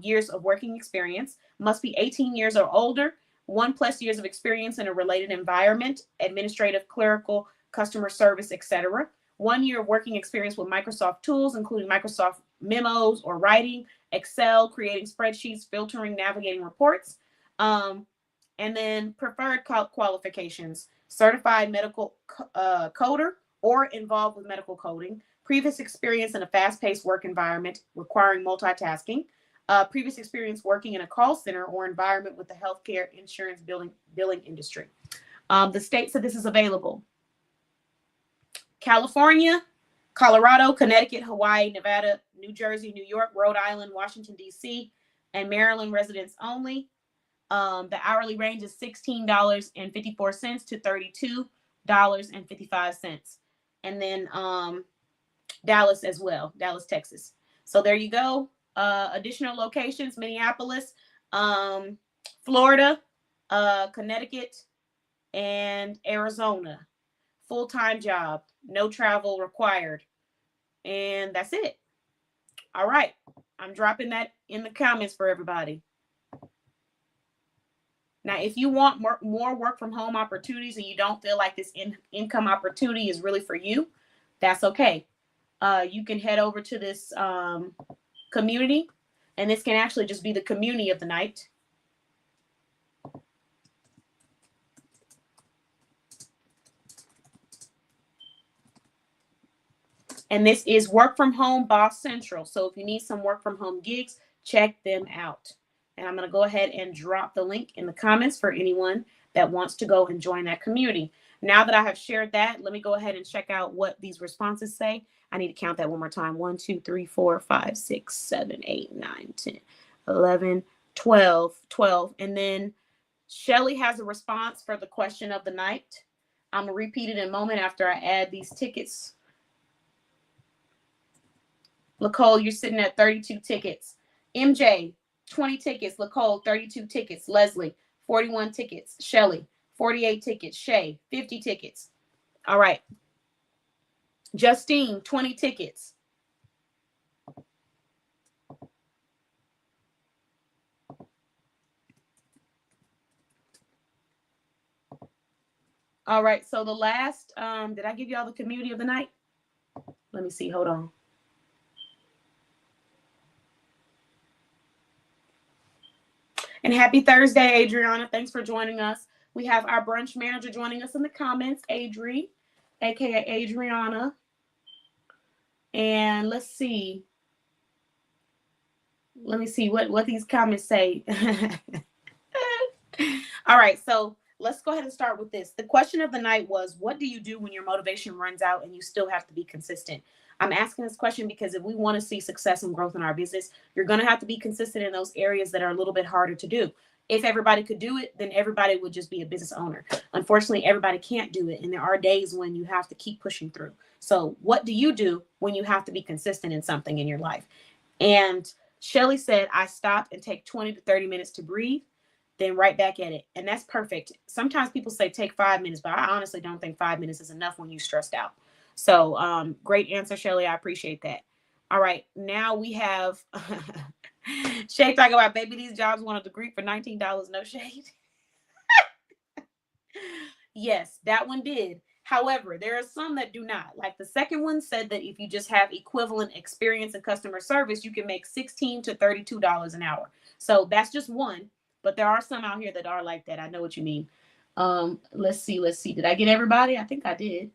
years of working experience, must be 18 years or older, 1+ years of experience in a related environment, administrative, clerical, customer service, etc. 1 year of working experience with Microsoft tools, including Microsoft memos or writing, Excel, creating spreadsheets, filtering, navigating reports. And then preferred qualifications, certified medical coder or involved with medical coding, previous experience in a fast-paced work environment requiring multitasking, previous experience working in a call center or environment with the healthcare insurance billing industry. The states that this is available: California, Colorado, Connecticut, Hawaii, Nevada, New Jersey, New York, Rhode Island, Washington, D.C., and Maryland residents only. The hourly range is $16.54 to $32.55. And then Dallas as well, Dallas, Texas. So there you go. Additional locations: Minneapolis, Florida, Connecticut, and Arizona. Full-time job, no travel required. And that's it. All right. I'm dropping that in the comments for everybody. Now, if you want more work from home opportunities and you don't feel like this income opportunity is really for you, that's okay. You can head over to this community, and this can actually just be the community of the night. And this is Work From Home Boss Central. So if you need some work from home gigs, check them out. And I'm going to go ahead and drop the link in the comments for anyone that wants to go and join that community. Now that I have shared that, let me go ahead and check out what these responses say. I need to count that one more time. 1, 2, 3, 4, 5, 6, 7, 8, 9, 10, 11, 12. And then Shelly has a response for the question of the night. I'm going to repeat it in a moment after I add these tickets. Nicole, you're sitting at 32 tickets. MJ, 20 tickets. Nicole, 32 tickets. Leslie, 41 tickets. Shelly, 48 tickets. Shay, 50 tickets. All right. Justine, 20 tickets. All right. So the last, did I give y'all the community of the night? Let me see. Hold on. And happy Thursday, Adriana. Thanks for joining us. We have our brunch manager joining us in the comments, Adri, aka Adriana. And let's see. Let me see what these comments say. All right, so let's go ahead and start with this. The question of the night was, what do you do when your motivation runs out and you still have to be consistent? I'm asking this question because if we want to see success and growth in our business, you're going to have to be consistent in those areas that are a little bit harder to do. If everybody could do it, then everybody would just be a business owner. Unfortunately, everybody can't do it. And there are days when you have to keep pushing through. So what do you do when you have to be consistent in something in your life? And Shelly said, I stop and take 20 to 30 minutes to breathe, then right back at it. And that's perfect. Sometimes people say take 5 minutes, but I honestly don't think 5 minutes is enough when you're stressed out. So great answer, Shelly. I appreciate that. All right. Now we have Shay talking about, baby, these jobs want a degree for $19. No shade. Yes, that one did. However, there are some that do not. Like the second one said that if you just have equivalent experience in customer service, you can make $16 to $32 an hour. So that's just one. But there are some out here that are like that. I know what you mean. Let's see. Did I get everybody? I think I did.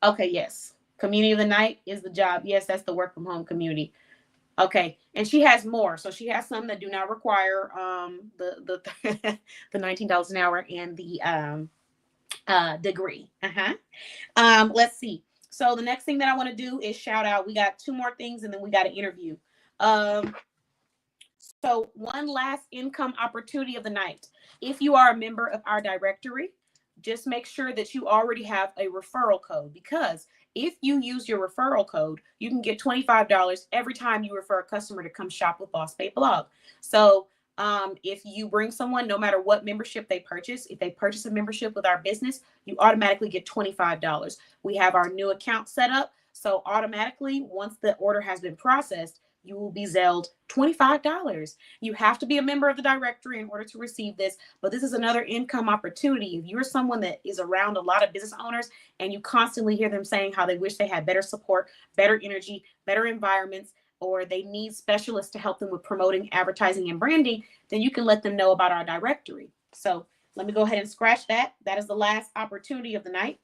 Okay, yes. Community of the night is the job. Yes, that's the work from home community. Okay, and she has more. So she has some that do not require the $19 an hour and the degree. Let's see. So the next thing that I want to do is shout out. We got two more things, and then we got an interview. So one last income opportunity of the night. If you are a member of our directory, just make sure that you already have a referral code, because if you use your referral code, you can get $25 every time you refer a customer to come shop with Boss Babe Blog. So if you bring someone, no matter what membership they purchase, if they purchase a membership with our business, you automatically get $25. We have our new account set up. So automatically, once the order has been processed, you will be Zelled $25. You have to be a member of the directory in order to receive this, but this is another income opportunity. If you're someone that is around a lot of business owners and you constantly hear them saying how they wish they had better support, better energy, better environments, or they need specialists to help them with promoting, advertising, and branding, then you can let them know about our directory. So let me go ahead and scratch that. That is the last opportunity of the night.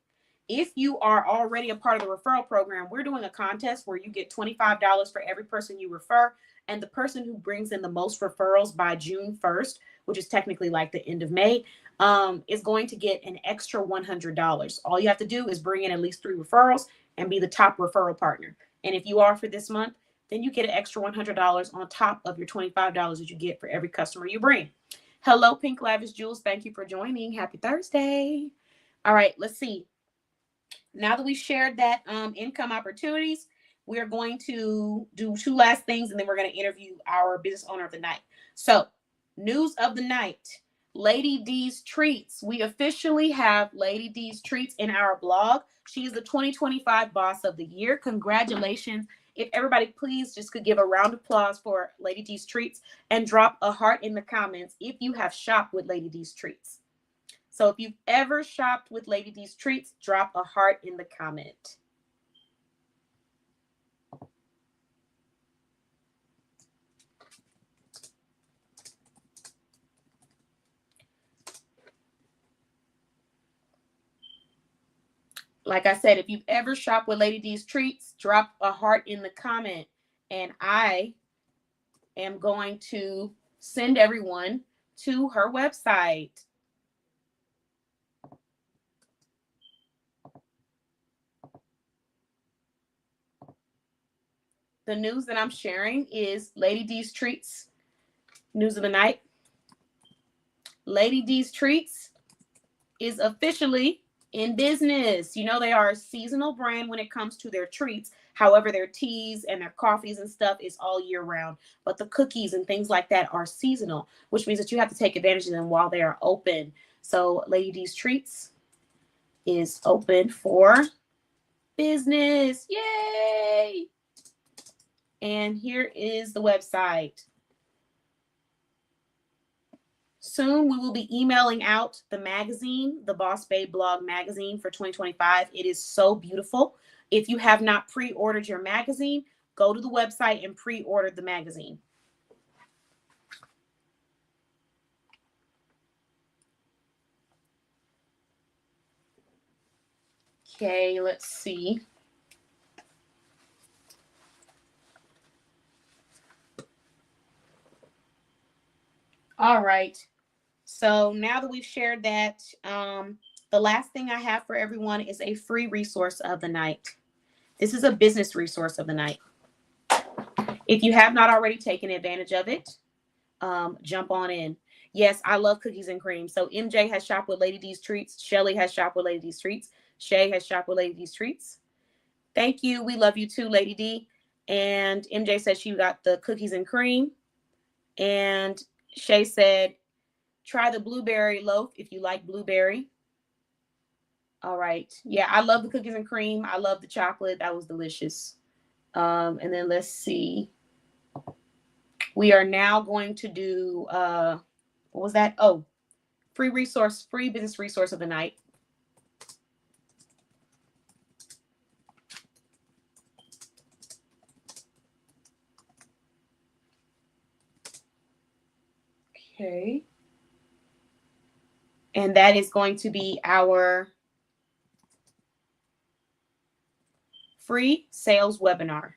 If you are already a part of the referral program, we're doing a contest where you get $25 for every person you refer. And the person who brings in the most referrals by June 1st, which is technically like the end of May, is going to get an extra $100. All you have to do is bring in at least 3 referrals and be the top referral partner. And if you are for this month, then you get an extra $100 on top of your $25 that you get for every customer you bring. Hello, Pink Lavish Jules. Thank you for joining. Happy Thursday. All right, let's see. Now that we've shared that income opportunities, we're going to do 2 last things, and then we're going to interview our business owner of the night. So, news of the night, Lady D's Treats. We officially have Lady D's Treats in our blog. She is the 2025 Boss of the Year. Congratulations. If everybody please just could give a round of applause for Lady D's Treats and drop a heart in the comments if you have shopped with Lady D's Treats. So if you've ever shopped with Lady D's Treats, drop a heart in the comment. Like I said, if you've ever shopped with Lady D's Treats, drop a heart in the comment. And I am going to send everyone to her website. The news that I'm sharing is Lady D's Treats, news of the night. Lady D's Treats is officially in business. You know, they are a seasonal brand when it comes to their treats. However, their teas and their coffees and stuff is all year round. But the cookies and things like that are seasonal, which means that you have to take advantage of them while they are open. So Lady D's Treats is open for business. Yay! And here is the website. Soon we will be emailing out the magazine, the Boss Babe Blog magazine for 2025. It is so beautiful. If you have not pre-ordered your magazine, go to the website and pre-order the magazine. Okay, let's see. All right. So now that we've shared that, the last thing I have for everyone is a free resource of the night. This is a business resource of the night. If you have not already taken advantage of it, jump on in. Yes, I love cookies and cream. So MJ has shopped with Lady D's Treats. Shelly has shopped with Lady D's Treats. Shay has shopped with Lady D's Treats. Thank you. We love you too, Lady D. And MJ said she got the cookies and cream. And Shay said, try the blueberry loaf if you like blueberry. All right. Yeah, I love the cookies and cream. I love the chocolate. That was delicious. And then let's see. We are now going to do, what was that? Oh, free business resource of the night. Okay. And that is going to be our free sales webinar.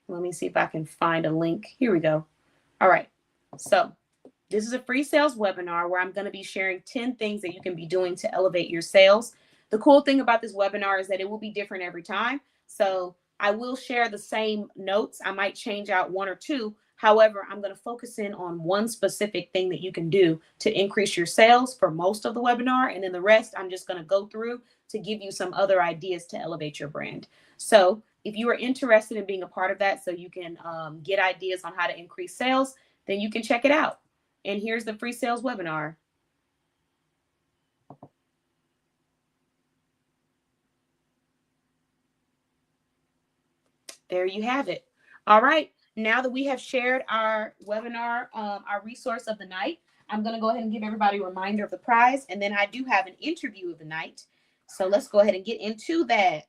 Let me see if I can find a link. Here we go. All right. So this is a free sales webinar where I'm going to be sharing 10 things that you can be doing to elevate your sales. The cool thing about this webinar is that it will be different every time. So I will share the same notes. I might change out one or two. However, I'm going to focus in on one specific thing that you can do to increase your sales for most of the webinar. And then the rest, I'm just going to go through to give you some other ideas to elevate your brand. So if you are interested in being a part of that so you can get ideas on how to increase sales, then you can check it out. And here's the free sales webinar. There you have it. All right. Now that we have shared our webinar, our resource of the night, I'm going to go ahead and give everybody a reminder of the prize. And then I do have an interview of the night. So let's go ahead and get into that.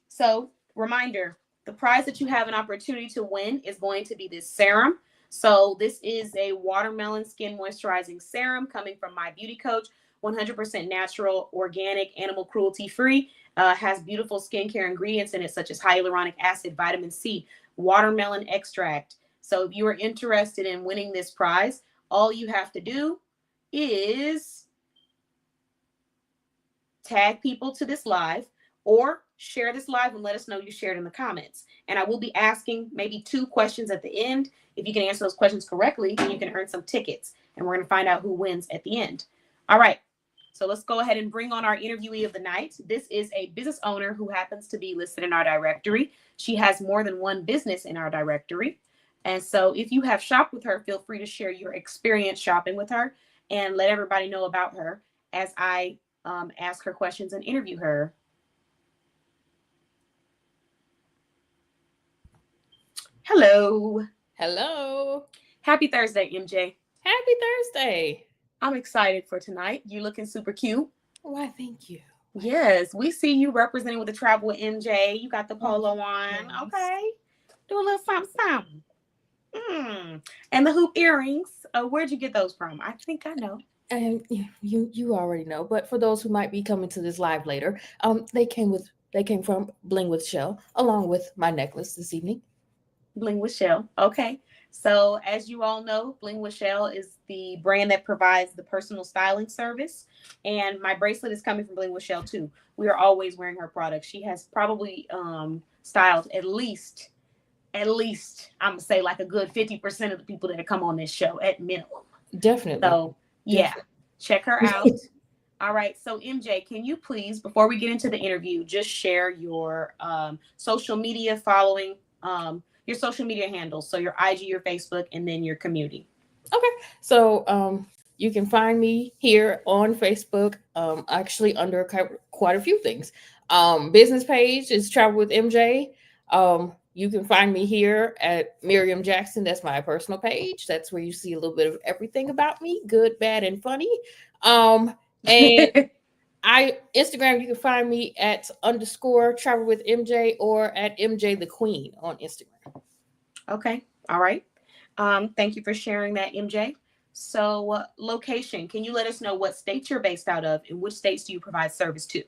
So reminder, the prize that you have an opportunity to win is going to be this serum. So this is a watermelon skin moisturizing serum coming from My Beauty Coach, 100% natural, organic, animal cruelty free. Has beautiful skincare ingredients in it, such as hyaluronic acid, vitamin C, watermelon extract. So if you are interested in winning this prize, all you have to do is tag people to this live or share this live and let us know you shared in the comments. And I will be asking maybe 2 questions at the end. If you can answer those questions correctly, then you can earn some tickets. And we're going to find out who wins at the end. All right. So let's go ahead and bring on our interviewee of the night. This is a business owner who happens to be listed in our directory. She has more than one business in our directory. And so if you have shopped with her, feel free to share your experience shopping with her and let everybody know about her as I ask her questions and interview her. Hello. Hello. Happy Thursday, MJ. Happy Thursday. I'm excited for tonight. You looking super cute. Why, thank you. Yes, we see you representing with the Travel with MJ. You got the polo on. Yes. Okay. Do a little something, something. And the hoop earrings. Where'd you get those from? I think I know. And you already know, but for those who might be coming to this live later, they came from Bling with Shell, along with my necklace this evening. Bling with Shell. Okay. So as you all know, Bling with Shell is the brand that provides the personal styling service. And my bracelet is coming from Bling with Shell too. We are always wearing her products. She has probably styled at least I'm gonna say like a good 50% of the people that come on this show at minimum. Definitely. So yeah, check her out. All right. So MJ, can you please, before we get into the interview, just share your social media following, your social media handles. So your IG, your Facebook, and then your community. Okay. So you can find me here on Facebook, actually under quite a few things. Business page is Travel with MJ. You can find me here at Miriam Jackson. That's my personal page. That's where you see a little bit of everything about me, good, bad, and funny. And I Instagram, you can find me at _ Travel with MJ or at MJ the Queen on Instagram. Okay. All right. Thank you for sharing that, MJ. So location, can you let us know what state you're based out of and which states do you provide service to?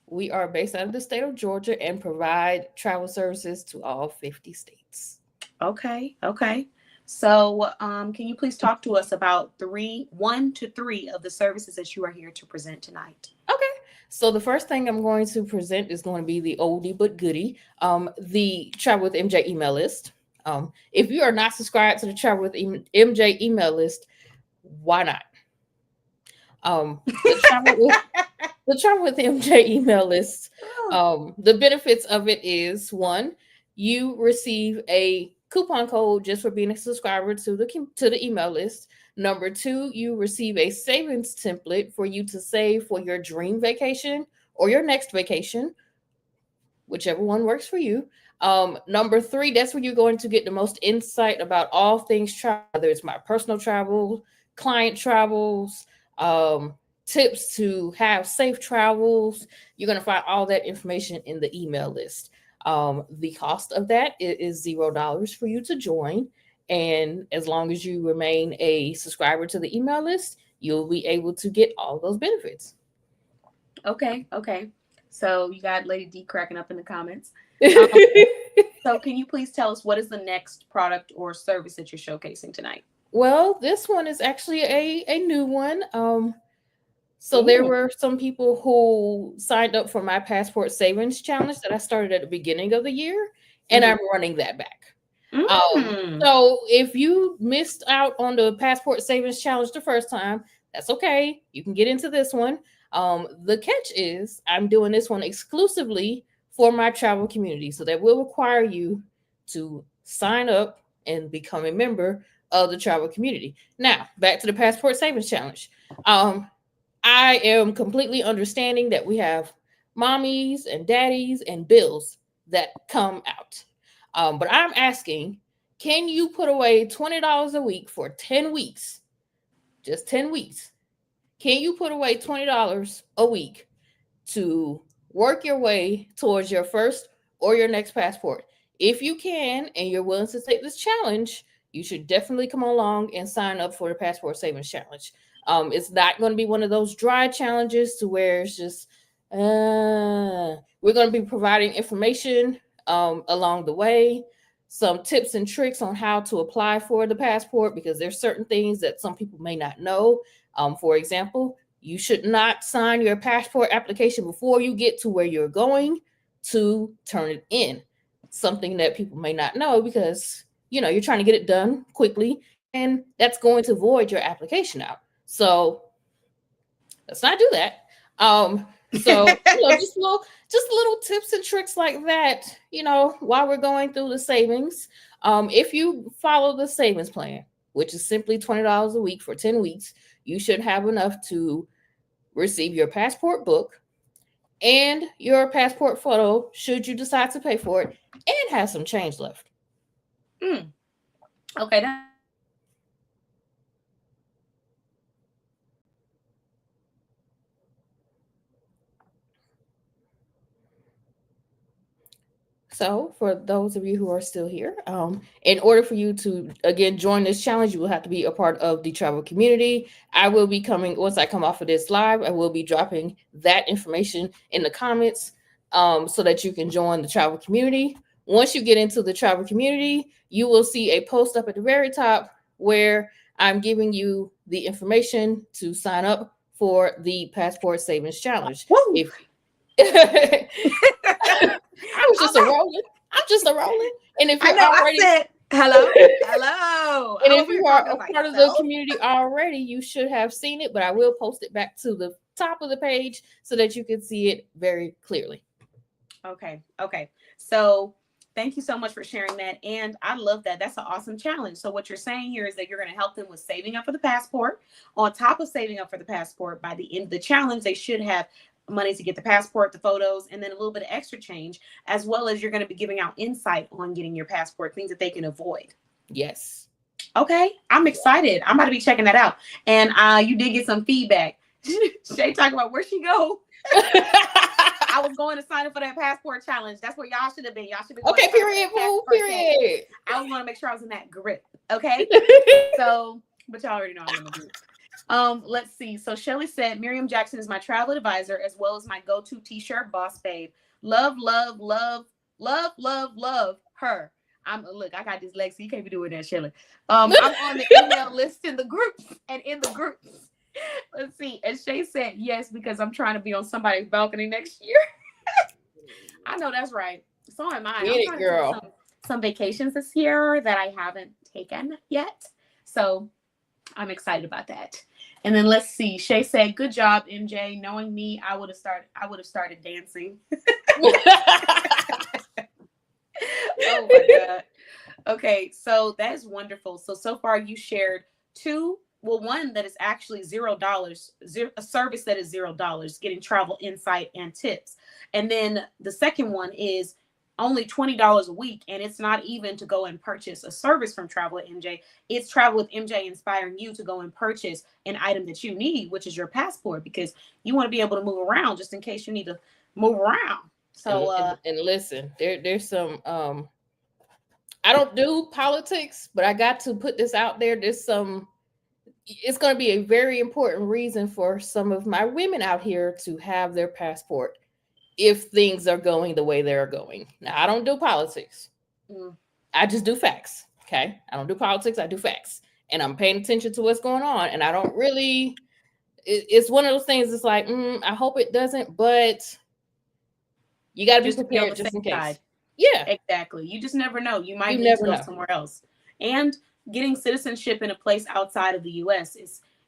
We are based out of the state of Georgia and provide travel services to all 50 states. Okay. Okay. So can you please talk to us about 1 to 3 of the services that you are here to present tonight? Okay. So the first thing I'm going to present is going to be the oldie but goodie, the Travel with MJ email list. If you are not subscribed to the Travel with MJ email list, why not? The Travel with MJ email list. The benefits of it is, one, you receive a coupon code just for being a subscriber to the email list. Number 2, you receive a savings template for you to save for your dream vacation or your next vacation, whichever one works for you. Number 3, that's where you're going to get the most insight about all things travel, whether it's my personal travel, client travels, tips to have safe travels. You're going to find all that information in the email list. The cost of that is $0 for you to join. And as long as you remain a subscriber to the email list, you'll be able to get all those benefits. Okay. Okay. So you got Lady D cracking up in the comments. So can you please tell us what is the next product or service that you're showcasing tonight? Well, this one is actually a new one. So there Ooh. were some people who signed up for my passport savings challenge that I started at the beginning of the year, and I'm running that back. Mm. So if you missed out on the passport savings challenge the first time, that's okay. You can get into this one. The catch is I'm doing this one exclusively for my travel community. So that will require you to sign up and become a member of the travel community. Now, back to the passport savings challenge. I am completely understanding that we have mommies and daddies and bills that come out. But I'm asking, can you put away $20 a week for 10 weeks? Just 10 weeks. Can you put away $20 a week to work your way towards your first or your next passport? If you can and you're willing to take this challenge, you should definitely come along and sign up for the Passport Savings Challenge. It's not going to be one of those dry challenges to where it's just, we're going to be providing information along the way, some tips and tricks on how to apply for the passport, because there's certain things that some people may not know. For example, you should not sign your passport application before you get to where you're going to turn it in. Something that people may not know because, you're trying to get it done quickly, and that's going to void your application out. So let's not do that. So just little tips and tricks like that, while we're going through the savings. If you follow the savings plan, which is simply $20 a week for 10 weeks, you should have enough to receive your passport book and your passport photo should you decide to pay for it and have some change left. Okay. So, for those of you who are still here, in order for you to again join this challenge, you will have to be a part of the travel community. I will be coming once I come off of this live. I will be dropping that information in the comments so that you can join the travel community. Once you get into the travel community, you will see a post up at the very top where I'm giving you the information to sign up for the Passport Savings Challenge. If I was just a rolling. I'm just a rolling. And if you're already, I said, hello. And if you are a part of the community already, you should have seen it, but I will post it back to the top of the page so that you can see it very clearly. Okay. So thank you so much for sharing that. And I love that. That's an awesome challenge. So what you're saying here is that you're going to help them with saving up for the passport. On top of saving up for the passport, by the end of the challenge, they should have money to get the passport, the photos, and then a little bit of extra change, as well as you're going to be giving out insight on getting your passport, things that they can avoid. Yes. Okay. I'm excited. I'm about to be checking that out. And you did get some feedback. Shay talking about where she go. I was going to sign up for that passport challenge. That's where y'all should have been. Y'all should be going okay, period, period. I was going to make sure I was in that group. Okay. So, but y'all already know I'm in the group. Let's see. So Shelly said, Miriam Jackson is my travel advisor as well as my go-to t-shirt boss babe. Love her. Look, I got dyslexia. You can't be doing that, Shelly. I'm on the email list in the groups and in the groups. Let's see. And Shay said, yes, because I'm trying to be on somebody's balcony next year. I know that's right. So am I. Get it, girl. Some vacations this year that I haven't taken yet. So I'm excited about that. And then let's see. Shay said, good job, MJ. Knowing me, I would have started dancing. Oh my God. Okay, so that is wonderful. So far you shared one that is actually $0, a service that is $0, getting travel insight and tips. And then the second one is only $20 a week, and it's not even to go and purchase a service from Travel with MJ. It's Travel with MJ inspiring you to go and purchase an item that you need, which is your passport, because you want to be able to move around just in case you need to move around. So and listen, there's some I don't do politics, but I got to put this out there. It's going to be a very important reason for some of my women out here to have their passport if things are going the way they're going. Now, I don't do politics, I just do facts. Okay. I don't do politics. I do facts. And I'm paying attention to what's going on. And I don't really, it's one of those things. It's like, I hope it doesn't, but you got to be prepared just in case. Side. Yeah. Exactly. You just never know. You might need to go somewhere else. And getting citizenship in a place outside of the U.S.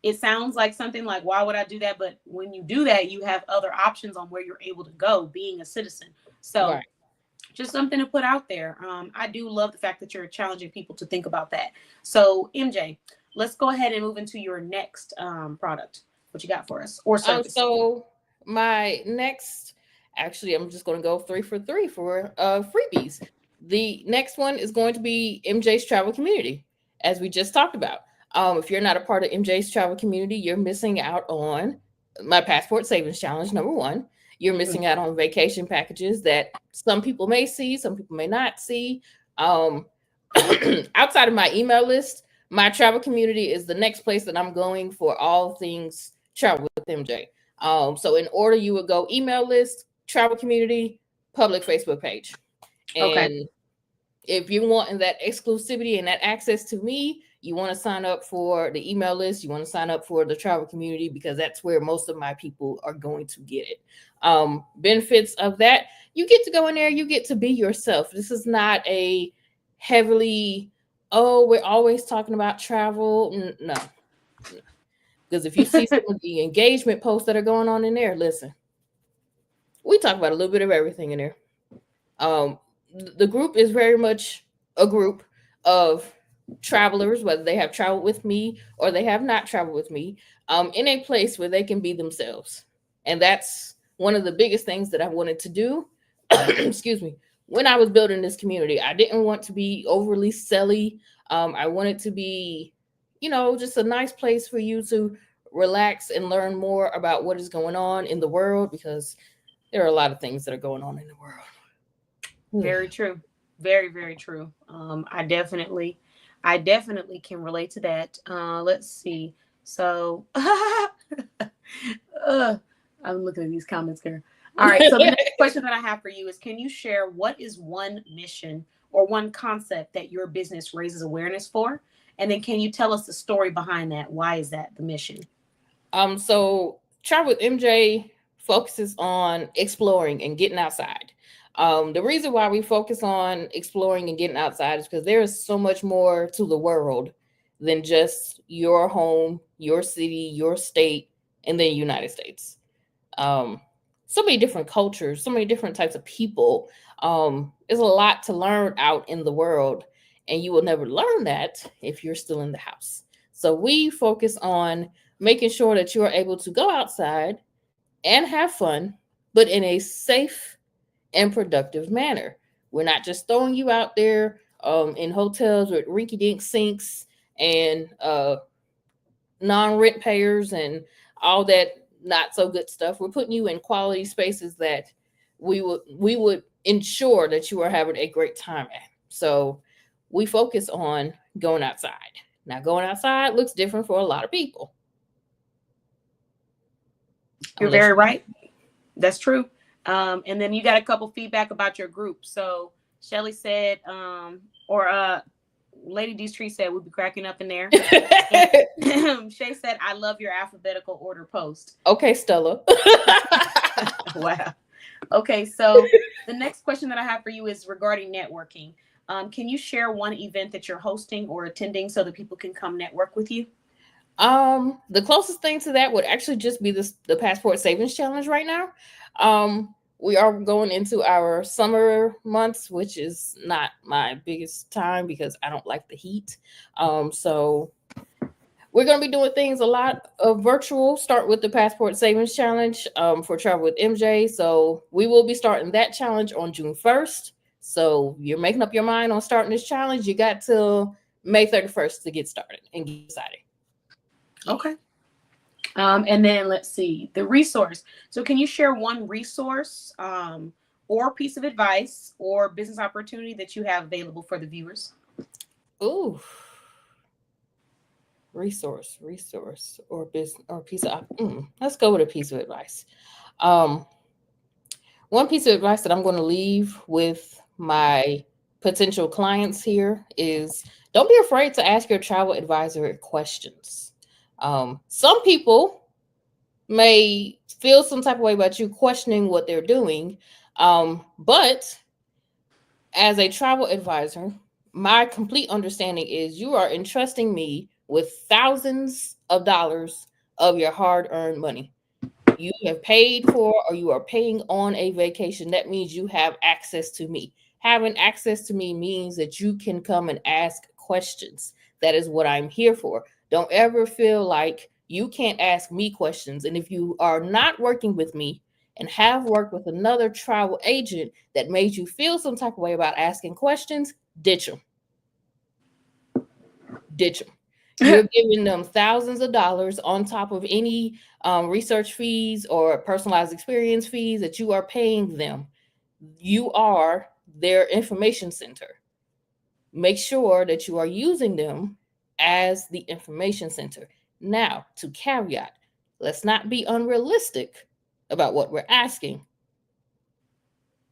it sounds like something like, why would I do that? But when you do that, you have other options on where you're able to go being a citizen. So just something to put out there. I do love the fact that you're challenging people to think about that. So MJ, let's go ahead and move into your next product. What you got for us or service? So my next, actually, I'm just going to go 3 for 3 for freebies. The next one is going to be MJ's Travel Community, as we just talked about. If you're not a part of MJ's Travel Community, you're missing out on my Passport Savings Challenge, number 1. You're missing out on vacation packages that some people may see, some people may not see. Outside of my email list, my travel community is the next place that I'm going for all things travel with MJ. So in order, you would go email list, travel community, public Facebook page. And if you want that exclusivity and that access to me, you want to sign up for the email list, you want to sign up for the travel community, because that's where most of my people are going to get it. Benefits of that, you get to go in there, you get to be yourself. This is not a heavily, we're always talking about travel. No. Because if you see some of the engagement posts that are going on in there, listen, we talk about a little bit of everything in there. The group is very much a group of travelers, whether they have traveled with me or they have not traveled with me, in a place where they can be themselves. And that's one of the biggest things that I wanted to do. Excuse me. When I was building this community, I didn't want to be overly selly. I wanted to be, just a nice place for you to relax and learn more about what is going on in the world, because there are a lot of things that are going on in the world. Very true. Very, very true. I definitely can relate to that. Let's see. So I'm looking at these comments here. All right. So the next question that I have for you is, can you share what is one mission or one concept that your business raises awareness for? And then can you tell us the story behind that? Why is that the mission? So Travel with MJ focuses on exploring and getting outside. The reason why we focus on exploring and getting outside is because there is so much more to the world than just your home, your city, your state, and the United States. So many different cultures, so many different types of people. There's a lot to learn out in the world, and you will never learn that if you're still in the house. So we focus on making sure that you are able to go outside and have fun, but in a safe and productive manner. We're not just throwing you out there in hotels with rinky-dink sinks and non-rent payers and all that not so good stuff. We're putting you in quality spaces that we would ensure that you are having a great time at. So we focus on going outside. Now, going outside looks different for a lot of people. You're very right. That's true. And then you got a couple feedback about your group. So Shelly said, Lady D's Tree said, we'll be cracking up in there. Shay said, I love your alphabetical order post. Okay, Stella. Wow. Okay, so the next question that I have for you is regarding networking. Can you share one event that you're hosting or attending so that people can come network with you? The closest thing to that would actually just be the Passport Savings Challenge right now. We are going into our summer months, which is not my biggest time because I don't like the heat. So we're going to be doing things a lot of virtual. Start with the Passport Savings Challenge for Travel with MJ. So we will be starting that challenge on June 1st. So you're making up your mind on starting this challenge. You got till May 31st to get started and get excited. Okay. And then let's see the resource. So can you share one resource or piece of advice or business opportunity that you have available for the viewers? Ooh. Resource or business or piece of let's go with a piece of advice. One piece of advice that I'm going to leave with my potential clients here is don't be afraid to ask your travel advisor questions. Some people may feel some type of way about you questioning what they're doing, but as a travel advisor, my complete understanding is you are entrusting me with thousands of dollars of your hard earned money. You have paid for or you are paying on a vacation. That means you have access to me. Having access to me means that you can come and ask questions. That is what I'm here for. Don't ever feel like you can't ask me questions. And if you are not working with me and have worked with another travel agent that made you feel some type of way about asking questions, ditch them. Ditch them. You're giving them thousands of dollars on top of any research fees or personalized experience fees that you are paying them. You are their information center. Make sure that you are using them as the information center. Now, to caveat, let's not be unrealistic about what we're asking,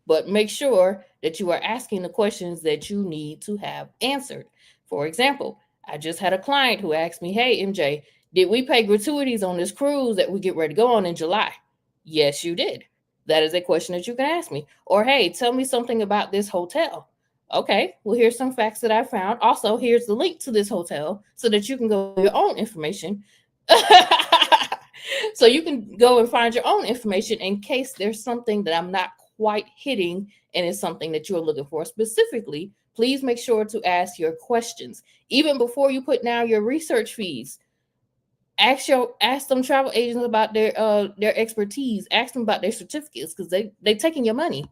but make sure that you are asking the questions that you need to have answered. For example, I just had a client who asked me, "Hey, MJ, did we pay gratuities on this cruise that we get ready to go on in July?" Yes, you did. That is a question that you can ask me. Or, "Hey, tell me something about this hotel." Okay, well, here's some facts that I found. Also, here's the link to this hotel so that you can go your own information. So you can go and find your own information in case there's something that I'm not quite hitting and it's something that you're looking for specifically. Please make sure to ask your questions even before you put down your research fees. Ask them travel agents about their expertise. Ask them about their certificates because they taking your money.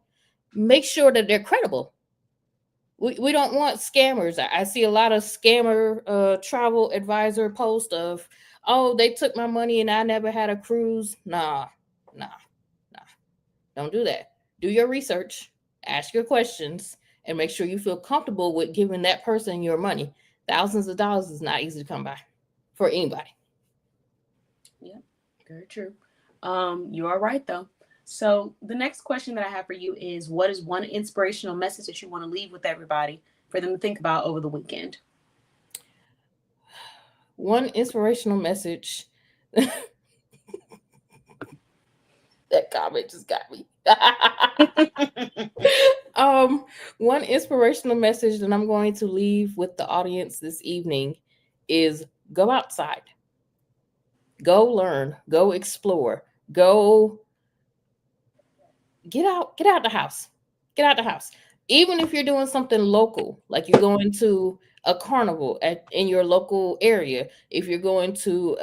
Make sure that they're credible. We don't want scammers. I see a lot of scammer travel advisor post of, "Oh, they took my money and I never had a cruise." Nah. Don't do that. Do your research, ask your questions, and make sure you feel comfortable with giving that person your money. Thousands of dollars is not easy to come by for anybody. Yeah, very true. You are right though. So the next question that I have for you is, what is one inspirational message that you want to leave with everybody for them to think about over the weekend? One inspirational message. That comment just got me. One inspirational message that I'm going to leave with the audience this evening is go outside. Go learn, go explore, go get out the house. Get out the house. Even if you're doing something local, like you're going to a carnival in your local area, if you're going to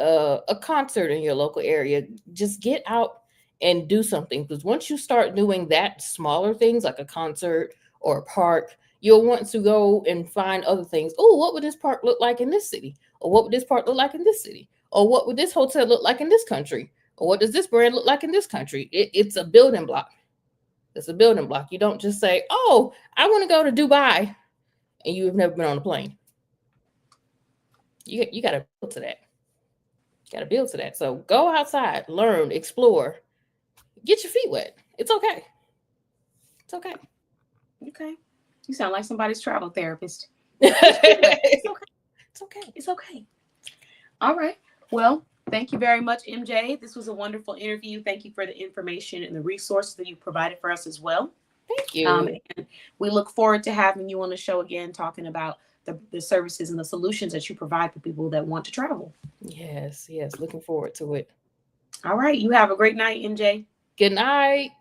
a concert in your local area, just get out and do something. Because once you start doing that smaller things like a concert or a park, you'll want to go and find other things. Oh, what would this park look like in this city? Or what would this park look like in this city? Or what would this hotel look like in this country? Or what does this brand look like in this country? It's a building block. It's a building block. You don't just say, "Oh, I want to go to Dubai," and you have never been on a plane. You got to build to that. Got to build to that. So go outside, learn, explore, get your feet wet. It's okay. It's okay. Okay. You sound like somebody's travel therapist. It's okay. It's okay. It's okay. All right. Well, thank you very much, MJ. This was a wonderful interview. Thank you for the information and the resources that you provided for us as well. Thank you. And we look forward to having you on the show again, talking about the services and the solutions that you provide for people that want to travel. Yes. Looking forward to it. All right. You have a great night, MJ. Good night.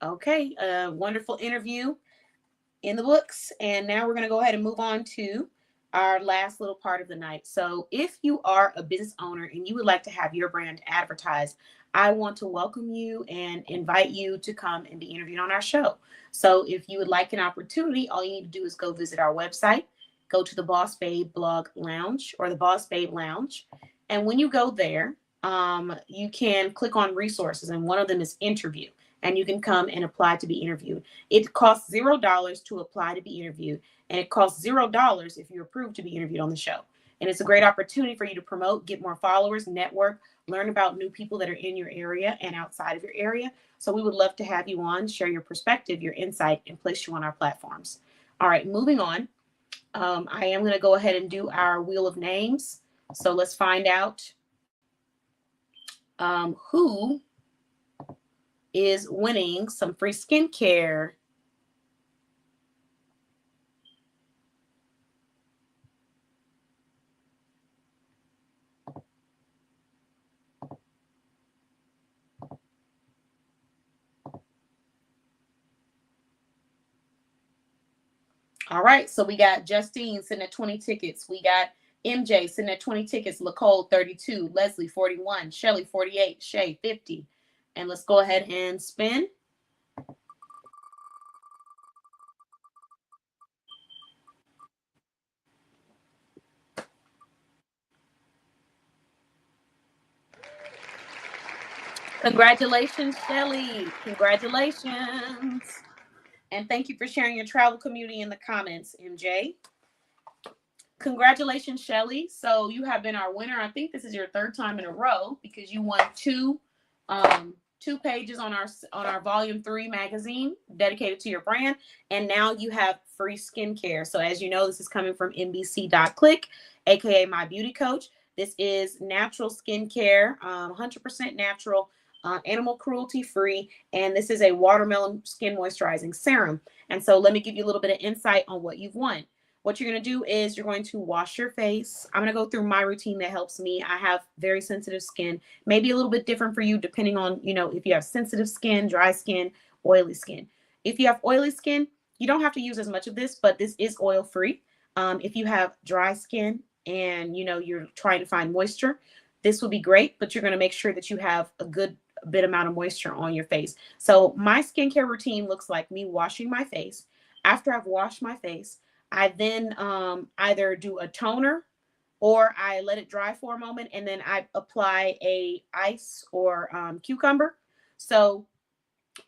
Okay. A wonderful interview in the books. And now we're going to go ahead and move on to our last little part of the night. So if you are a business owner and you would like to have your brand advertised, I want to welcome you and invite you to come and be interviewed on our show. So if you would like an opportunity, all you need to do is go visit our website, go to the Boss Babe Blog Lounge or the Boss Babe Lounge. And when you go there, you can click on resources, and one of them is interview, and you can come and apply to be interviewed. It costs $0 to apply to be interviewed, and it costs $0 if you're approved to be interviewed on the show. And it's a great opportunity for you to promote, get more followers, network, learn about new people that are in your area and outside of your area. So we would love to have you on, share your perspective, your insight, and place you on our platforms. All right, moving on. I am going to go ahead and do our wheel of names. So let's find out who is winning some free skincare. All right, so we got Justine sitting at 20 tickets. We got MJ sitting at 20 tickets. Nicole 32, Leslie 41, Shelly 48, Shay 50. And let's go ahead and spin. Congratulations, Shelly. Congratulations. And thank you for sharing your travel community in the comments, MJ. Congratulations, Shelly. So you have been our winner. I think this is your third time in a row because you won two pages on our volume 3 magazine dedicated to your brand. And now you have free skincare. So as you know, this is coming from NBC.click, aka My Beauty Coach. This is natural skincare, 100% natural, animal cruelty free. And this is a watermelon skin moisturizing serum. And so let me give you a little bit of insight on what you've won. What you're going to do is you're going to wash your face. I'm going to go through my routine that helps me. I have very sensitive skin, maybe a little bit different for you depending on, if you have sensitive skin, dry skin, oily skin. If you have oily skin, you don't have to use as much of this, but this is oil free. If you have dry skin and, you're trying to find moisture, this will be great, but you're going to make sure that you have a good bit amount of moisture on your face. So my skincare routine looks like me washing my face. After I've washed my face, I then either do a toner or I let it dry for a moment and then I apply a ice or cucumber. So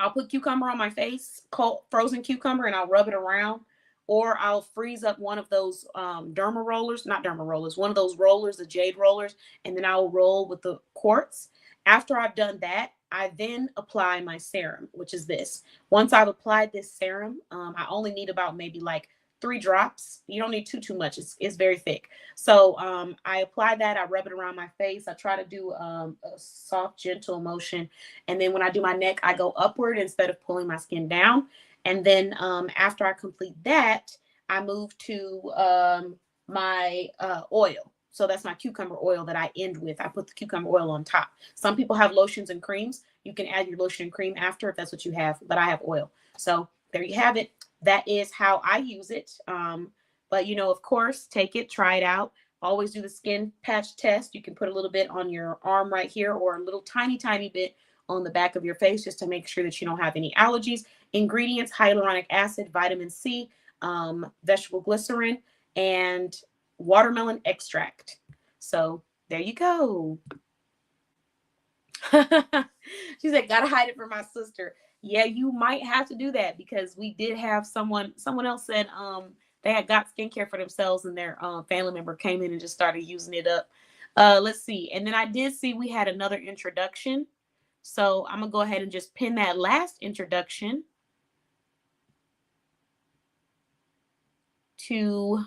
I'll put cucumber on my face, cold, frozen cucumber, and I'll rub it around. Or I'll freeze up one of those one of those rollers, the jade rollers, and then I'll roll with the quartz. After I've done that, I then apply my serum, which is this. Once I've applied this serum, I only need about maybe like 3 drops. You don't need too much. It's very thick. So I apply that. I rub it around my face. I try to do a soft, gentle motion. And then when I do my neck, I go upward instead of pulling my skin down. And then after I complete that, I move to my oil. So that's my cucumber oil that I end with. I put the cucumber oil on top. Some people have lotions and creams. You can add your lotion and cream after if that's what you have, but I have oil. So there you have it. That is how I use it. But, of course, take it, try it out. Always do the skin patch test. You can put a little bit on your arm right here or a little tiny bit on the back of your face just to make sure that you don't have any allergies. Ingredients: hyaluronic acid, vitamin C, vegetable glycerin, and watermelon extract. So there you go. She said, gotta hide it from my sister. Yeah, you might have to do that because we did have someone else said they had got skincare for themselves and their family member came in and just started using it up. Let's see. And then I did see we had another introduction. So I'm gonna go ahead and just pin that last introduction to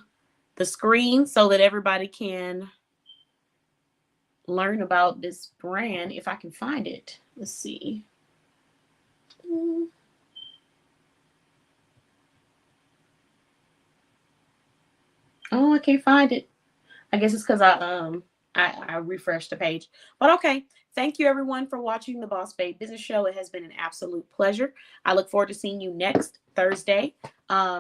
the screen so that everybody can learn about this brand if I can find it. Let's see. Oh, I can't find it. I guess it's because I refreshed the page. But okay. Thank you everyone for watching the Boss Babe Business Show. It has been an absolute pleasure. I look forward to seeing you next Thursday.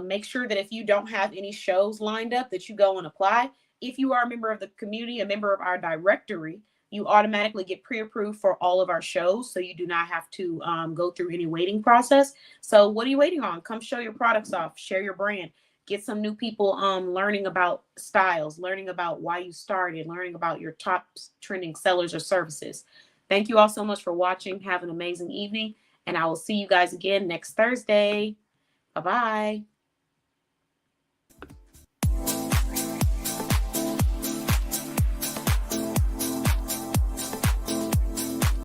Make sure that if you don't have any shows lined up that you go and apply. If you are a member of the community, a member of our directory, you automatically get pre-approved for all of our shows. So you do not have to go through any waiting process. So what are you waiting on? Come show your products off, share your brand. Get some new people learning about styles, learning about why you started, learning about your top trending sellers or services. Thank you all so much for watching. Have an amazing evening. And I will see you guys again next Thursday. Bye-bye.